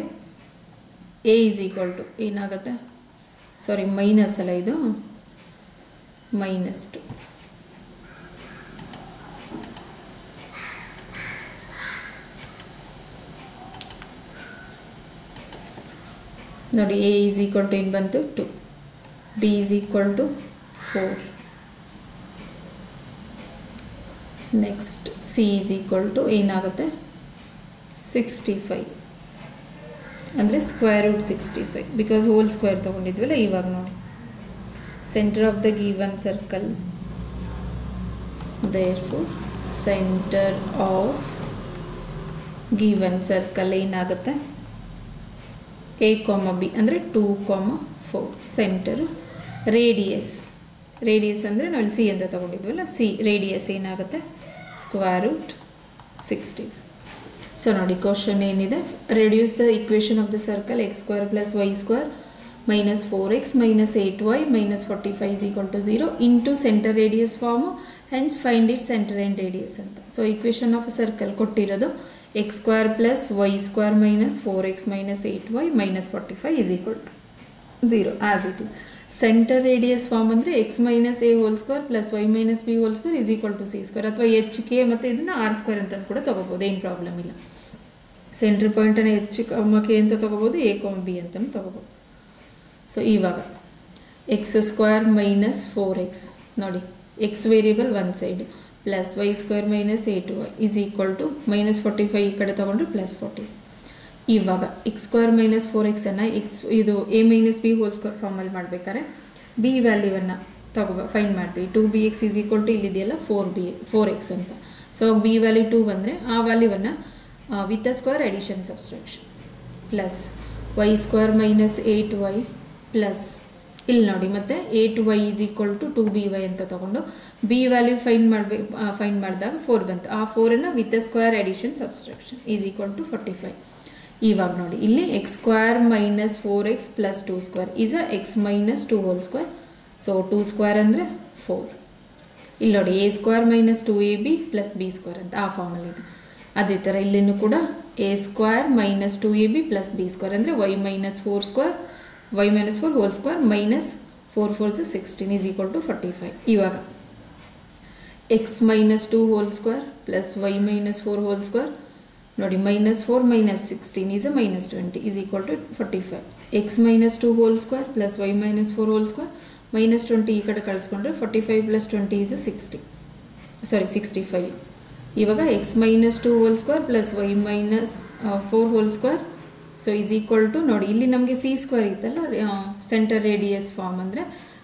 ಎ ಈಸ್ ಈಕ್ವಲ್ ಟು ಏನಾಗುತ್ತೆ ಸಾರಿ ಮೈನಸ್ ಅಲ್ಲ ಇದು ಮೈನಸ್ 2 ನೋಡಿ ಎ ಈಸ್ ಈಕ್ವಲ್ ಟು ಏನು ಬಂತು 2 b is equal to 4. Next c is equal to ಏನಾಗುತ್ತೆ 65 ಅಂದರೆ square root 65 because whole square ತೊಗೊಂಡಿದ್ವಲ್ಲ. ಇವಾಗ ನೋಡಿ centre of the given circle, therefore centre of given circle ಏನಾಗುತ್ತೆ a, b ಅಂದರೆ 2, 4. ಸೆಂಟರ್ ರೇಡಿಯಸ್ ಅಂದರೆ ನಾವು ಸಿ ಅಂತ ತೊಗೊಂಡಿದ್ವಲ್ಲ, ಸಿ ರೇಡಿಯಸ್ ಏನಾಗುತ್ತೆ ಸ್ಕ್ವೇರ್ ರೂಟ್ 60. ಸೊ ನೋಡಿ ಕ್ವಶನ್ ಏನಿದೆ, reduce the equation of the circle x square plus y square minus 4x minus 8y minus 45 is equal to 0 into centre radius form, hence find it centre and radius ಅಂತ. So equation of circle ಕೊಟ್ಟಿರೋದು x square plus y square minus 4x minus 8y minus 45 is equal to 0 as it is. Centre radius form ಅಂದರೆ x minus a whole square plus y minus b whole square is equal to c square, ಅಥವಾ h k ಮತ್ತು ಇದನ್ನು R square ಅಂತ ಕೂಡ ತೊಗೋಬೋದು, ಏನು problem ಇಲ್ಲ. Centre ಪಾಯಿಂಟನ್ನು H K ಅಂತ ತೊಗೋಬೋದು, ಎ ಬಿ ಅಂತಲೂ ತೊಗೋಬೋದು. ಸೊ ಇವಾಗ ಎಕ್ಸ್ ಸ್ಕ್ವೇರ್ ಮೈನಸ್ 4x ನೋಡಿ, x variable one side plus y square minus 8y is equal to minus 45 ಈ ಕಡೆ ತೊಗೊಂಡ್ರೆ ಪ್ಲಸ್ 40. ಇವಾಗ ಎಕ್ಸ್ ಸ್ಕ್ವೇರ್ ಮೈನಸ್ 4xನ್ನು ಇದು A minus b whole square ಫಾರ್ಮಲ್ಲಿ ಮಾಡಬೇಕಾದ್ರೆ ಬಿ ವ್ಯಾಲ್ಯೂವನ್ನು ಫೈಂಡ್ ಮಾಡ್ತೀವಿ. 2bx is equal to ಇಲ್ಲಿದೆಯಲ್ಲ 4x ಅಂತ. ಸೊ ಬಿ ವ್ಯಾಲ್ಯೂ 2 ಬಂದರೆ ಆ ವ್ಯಾಲ್ಯೂವನ್ನು with a square addition subtraction plus y square minus 8y plus ಇಲ್ಲಿ ನೋಡಿ ಮತ್ತೆ 8y is equal to 2by ಅಂತ ತೊಗೊಂಡು ಬಿ ವ್ಯಾಲ್ಯೂ ಫೈಂಡ್ ಮಾಡಿದಾಗ 4 ಬಂತು. ಆ 4ಅನ್ನು with a square addition subtraction is equal to 45. ಇವಾಗ ನೋಡಿ ಇಲ್ಲಿ x square minus 4x plus 2 square is a x minus 2 whole square. So 2 square ಅಂದರೆ 4. ಇಲ್ಲಿ ನೋಡಿ a square minus 2ab plus b square ಅಂತ ಆ ಫಾರ್ಮಲ್ಲಿದೆ. ಅದೇ ಥರ ಇಲ್ಲಿನೂ ಕೂಡ a square minus 2ab plus b square ಅಂದರೆ y minus 4 square y minus 4 whole square minus 4 4 16 is equal to 45. ಇವಾಗ x minus 2 whole square plus y minus 4 whole square ನೋಡಿ minus 4 minus 16 is a minus 20 is equal to 45. X minus 2 whole square plus y minus 4 whole square minus 20 ಈ ಕಡೆ ಕಳಿಸ್ಕೊಂಡ್ರೆ 45 plus 20 is 65. ಇವಾಗ x minus 2 whole square plus y minus 4 whole square so is equal to ನೋಡಿ ಇಲ್ಲಿ ನಮಗೆ c square ಇತ್ತಲ್ಲ centre radius form ಅಂದರೆ,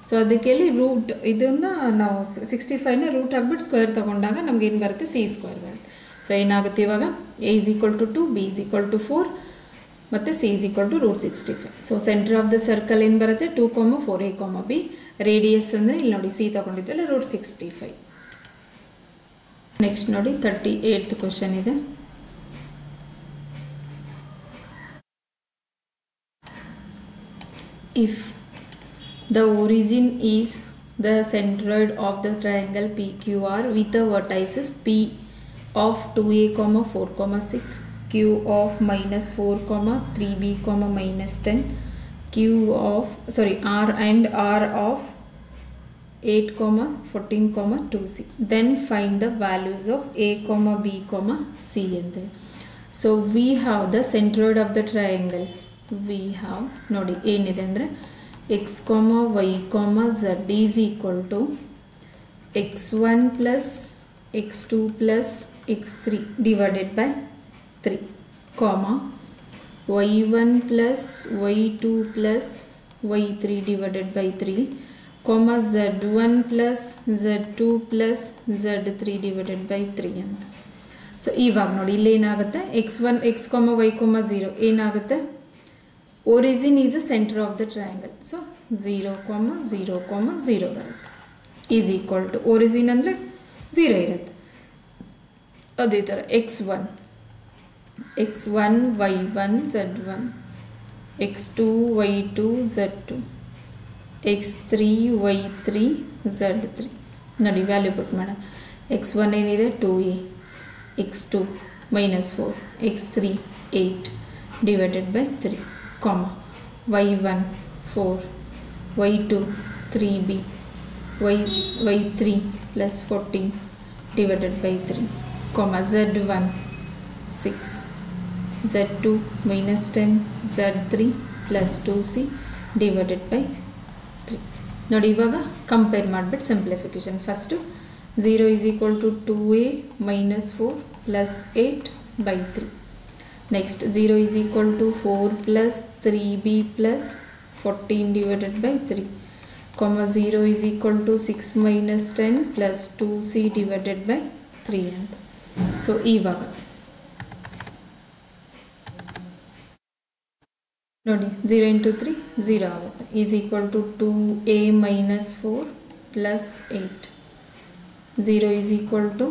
so ಅದಕ್ಕೆ ಇಲ್ಲಿ ರೂಟ್ ಇದನ್ನು ನಾವು 65ನ ರೂಟ್ ಆಗಿಬಿಟ್ಟು ಸ್ಕ್ವೇರ್ ತೊಗೊಂಡಾಗ ನಮ್ಗೆ ಏನು ಬರುತ್ತೆ ಸಿ ಸ್ಕ್ವೇರ್ ಬರುತ್ತೆ. ಸೊ ಏನಾಗುತ್ತೆ ಇವಾಗ a is equal to 2, b is equal to 4 ಮತ್ತು c is equal to root 65. So centre of the circle ಏನು ಬರುತ್ತೆ 2, 4 a, b. ರೇಡಿಯಸ್ ಅಂದರೆ ಇಲ್ಲಿ ನೋಡಿ ಸಿ ತೊಗೊಂಡಿದ್ವಲ್ಲ ರೂಟ್ 65. ನೆಕ್ಸ್ಟ್ ನೋಡಿ 38th ಕ್ವಶನ್ ಇದೆ. If the origin is the centroid of the triangle PQR with the vertices P of 2a, 4, 6, Q of minus 4, 3b, minus 10, R and R of 8, 14, 2c. Then find the values of a, b, c. So we have the centroid of the triangle. We have ನೋಡಿ ಏನಿದೆ ಅಂದರೆ x, y, z is equal to x1 plus x2 plus x3 divided by 3, y1 plus y2 plus y3 divided by 3, z1 plus z2 plus z3 divided by 3 ಅಂತ. So ಇವಾಗ ನೋಡಿ ಇಲ್ಲಿ ಏನಾಗುತ್ತೆ x, y, 0 ಏನಾಗುತ್ತೆ origin is the center of the triangle. So 0, 0, 0 ಬರುತ್ತೆ is equal to origin ಅಂದರೆ 0 ಇರುತ್ತೆ. ಅದೇ ಥರ x1 y1 z1 x2 y2 z2 x3 y3 z3 ನೋಡಿ ವ್ಯಾಲ್ಯೂ ಪುಟ್ ಮಾಡೋಣ. x1 ಏನಿದೆ 2a, x2 minus 4, x3 8 divided by 3, y1 4, y2 3b, y3 plus 14 divided by 3, z1 6, z2 minus 10, z3 plus 2c divided by 3. ನೋಡಿ ಇವಾಗ compare ಮಾಡಿಬಿಟ್ಟು simplification. First 0 is equal to 2a minus 4 plus 8 by 3. Next 0 is equal to 4 plus 3b plus 14 divided by 3. Comma 0 is equal to 6 minus 10 plus 2c divided by 3 ಅಂತ. So ಇವಾಗ ನೋಡಿ 0 into 3 0 ಆಗುತ್ತೆ. Is equal to 2a minus 4 plus 8. 0 is equal to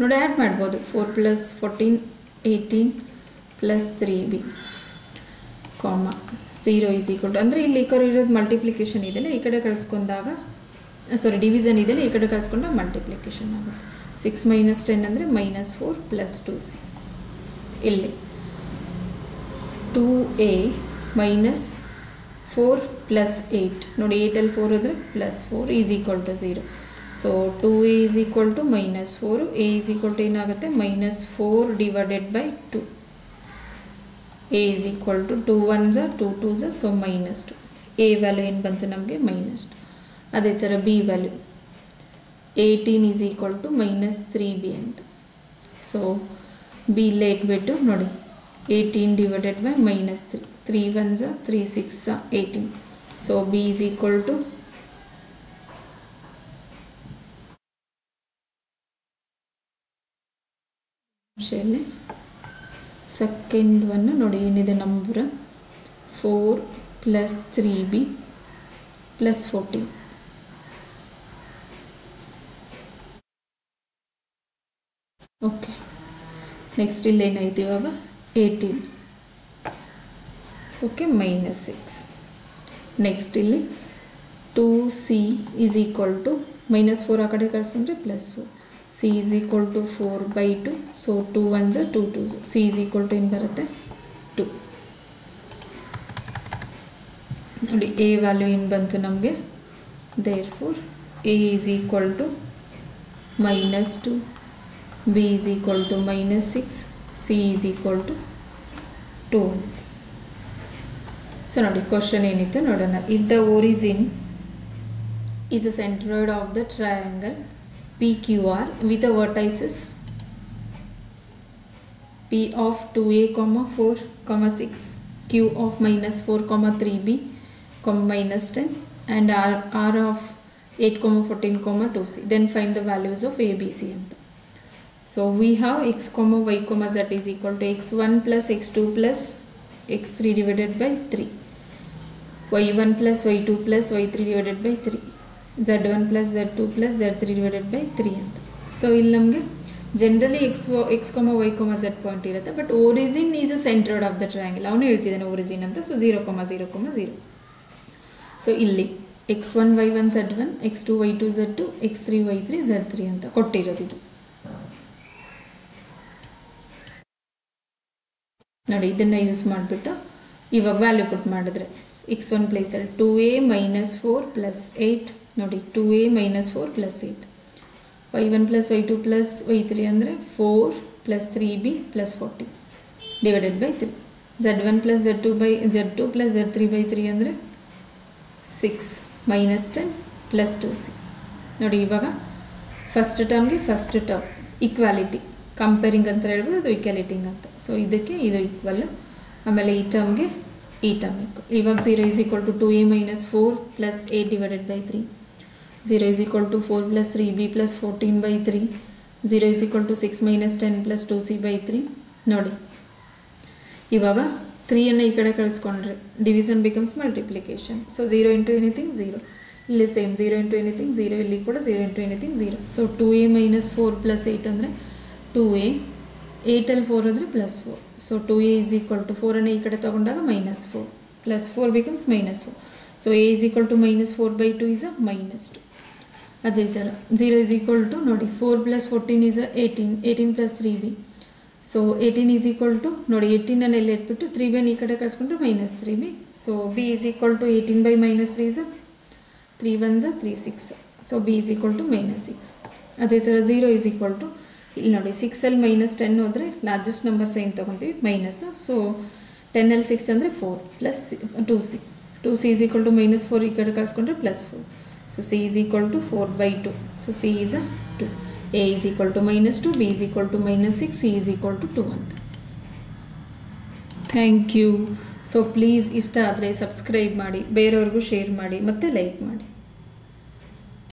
ನೋಡಿ add ಮಾಡ್ಬೋದು 4 plus 14 18 plus 3b ಕಾಮ 0 is equal to ಅಂದರೆ ಇಲ್ಲಿ ಇರೋದು ಮಲ್ಟಿಪ್ಲಿಕೇಶನ್ ಇದೆಯಲ್ಲ ಈ ಕಡೆ ಕಳಿಸ್ಕೊಂಡಾಗ ಡಿವಿಷನ್ ಇದೆಯಲ್ಲ ಈ ಕಡೆ ಕಳಿಸ್ಕೊಂಡಾಗ ಮಲ್ಟಿಪ್ಲಿಕೇಶನ್ ಆಗುತ್ತೆ. 6 minus 10 ಅಂದರೆ -4 plus 2c. ಇಲ್ಲಿ 2a minus 4 plus 8 ನೋಡಿ 8 4 ಅಂದರೆ +4 is equal to 0. So 2a is equal to -4, a is equal to ಏನಾಗುತ್ತೆ -4 divided by 2. a is equal to 2 1s 2 2s so -2. a value ಏನು ಬಂತು ನಮಗೆ -2. ಅದೇ ಥರ b value 18 is equal to -3b ಅಂತ. So b ಇಲ್ಲೇ ಇಟ್ಬಿಟ್ಟು ನೋಡಿ 18 divided by -3. 3 1s 3 6 18. So b is equal to second one ನೋಡಿ ಏನಿದೆ number 4 plus 3b plus 14. Okay next ಇಲ್ಲಿ ಏನಾಯ್ತು ಇವಾಗ 18 ಓಕೆ -6. ನೆಕ್ಸ್ಟ್ ಇಲ್ಲಿ 2c is equal to -4 ಆ ಕಡೆ ಕಳಿಸ್ಕೊಂಡ್ರೆ +4. c is equal to 4 by 2. So 2 1s 2 2s. c is equal to ಏನು ಬರುತ್ತೆ 2. ನೋಡಿ a ವ್ಯಾಲ್ಯೂ ಏನು ಬಂತು ನಮಗೆ therefore a is equal to -2, b is equal to -6, c is equal to 2. So ನೋಡಿ ಕ್ವಶನ್ ಏನಿತ್ತು ನೋಡೋಣ. If the origin is a centroid of the triangle PQR with the vertices P of 2a, 4, 6, Q of -4, 3b, -10 and R of 8, 14, 2c. Then find the values of a, b, c. So we have x, y, z is equal to x1 plus x2 plus x3 divided by 3. y1 plus y2 plus y3 divided by 3. z1 plus z2 plus z3 divided by 3 ಅಂತ. So ಇಲ್ಲಿ ನಮಗೆ generally x, y, z point ಇರುತ್ತೆ. But origin is a centroid of the triangle. ಅವನು ಹೇಳ್ತಿದ್ದಾನೆ origin ಅಂತ. So 0, 0, 0. So ಇಲ್ಲಿ x1 y1 z1, x2 y2 z2, x3 y3 z3 ಅಂತ ಕೊಟ್ಟಿರೋದು ಇದು. ನೋಡಿ ಇದನ್ನು ಯೂಸ್ ಮಾಡಿಬಿಟ್ಟು ಇವಾಗ ವ್ಯಾಲ್ಯೂ ಪುಟ್ ಮಾಡಿದ್ರೆ x1 ಪ್ಲೇಸಲ್ಲಿ 2a -4 plus 8 ನೋಡಿ 2a -4 plus 8. y1 plus y2 plus y3 ಅಂದರೆ 4 plus 3b plus 40 divided by 3. z1 plus z2 plus z3 by 3 ಅಂದರೆ 6 -10 plus 2c. ನೋಡಿ ಇವಾಗ ಫಸ್ಟ್ ಟರ್ಮ್ಗೆ ಫಸ್ಟ್ ಟರ್ಮ್ ಈಕ್ವಾಲಿಟಿ ಕಂಪೇರಿಂಗ್ ಅಂತ ಹೇಳ್ಬೋದು, ಅದು ಈಕ್ವಾಲಿಟಿಂಗ್ ಅಂತ. ಸೊ ಇದಕ್ಕೆ ಇದು ಈಕ್ವಲ್, ಆಮೇಲೆ ಈ ಟರ್ಮ್ಗೆ ಈ ಟರ್ಮ್ ಈಕ್ವಲ್. ಇವಾಗ 0 is equal to 2a -4 plus 8 divided by 3. 0 is equal to 4 plus 3b plus 14 by 3. 0 is equal to 6 minus 10 plus 2c by 3. ನೋಡಿ ಇವಾಗ 3 ಈ ಕಡೆ ಕಳಿಸ್ಕೊಂಡ್ರೆ division becomes multiplication. So 0 into anything 0. ಇಲ್ಲಿ ಸೇಮ್ 0 into anything 0, ಇಲ್ಲಿ ಕೂಡ 0 into anything 0. So 2a -4 plus 8 ಅಂದರೆ 2a, 8 4 ಅಂದರೆ +4. So 2a is equal to 4 ಈ ಕಡೆ ತಗೊಂಡಾಗ -4 plus 4 becomes -4. So a is equal to -4 by 2 is a -2. ಅದೇ ಥರ 0 is equal to ನೋಡಿ 4 plus 14 is a 18 plus 3b. So 18 is equal to ನೋಡಿ 18 ಎಲ್ಲ ಇಟ್ಬಿಟ್ಟು 3b ಈ ಕಡೆ ಕಳಿಸ್ಕೊಂಡ್ರೆ -3b. So b is equal to 18 by -3 is a 3 1s 3 6. So b is equal to -6. ಅದೇ ಥರ 0 is equal to ಇಲ್ಲಿ ನೋಡಿ 6ಅಲ್ಲಿ -10 ಹೋದರೆ ಲಾರ್ಜೆಸ್ಟ್ ನಂಬರ್ ಸೈನ್ ತೊಗೊತೀವಿ ಮೈನಸ್ಸು. ಸೊ 10 ಅಲ್ಲಿ 6 ಅಂದರೆ 4 plus 2c. 2c is equal to -4 ಈ ಕಡೆ ಕಳಿಸ್ಕೊಂಡ್ರೆ +4. So c is equal to 4/2. So c is 2. A is equal to -2, b is equal to -6, c is equal to 2 ಅಂತ. Thank you. So please ಇಷ್ಟ ಆದರೆ subscribe ಮಾಡಿ, ಬೇರೆಯವ್ರಿಗೂ share ಮಾಡಿ ಮತ್ತು ಲೈಕ್ ಮಾಡಿ.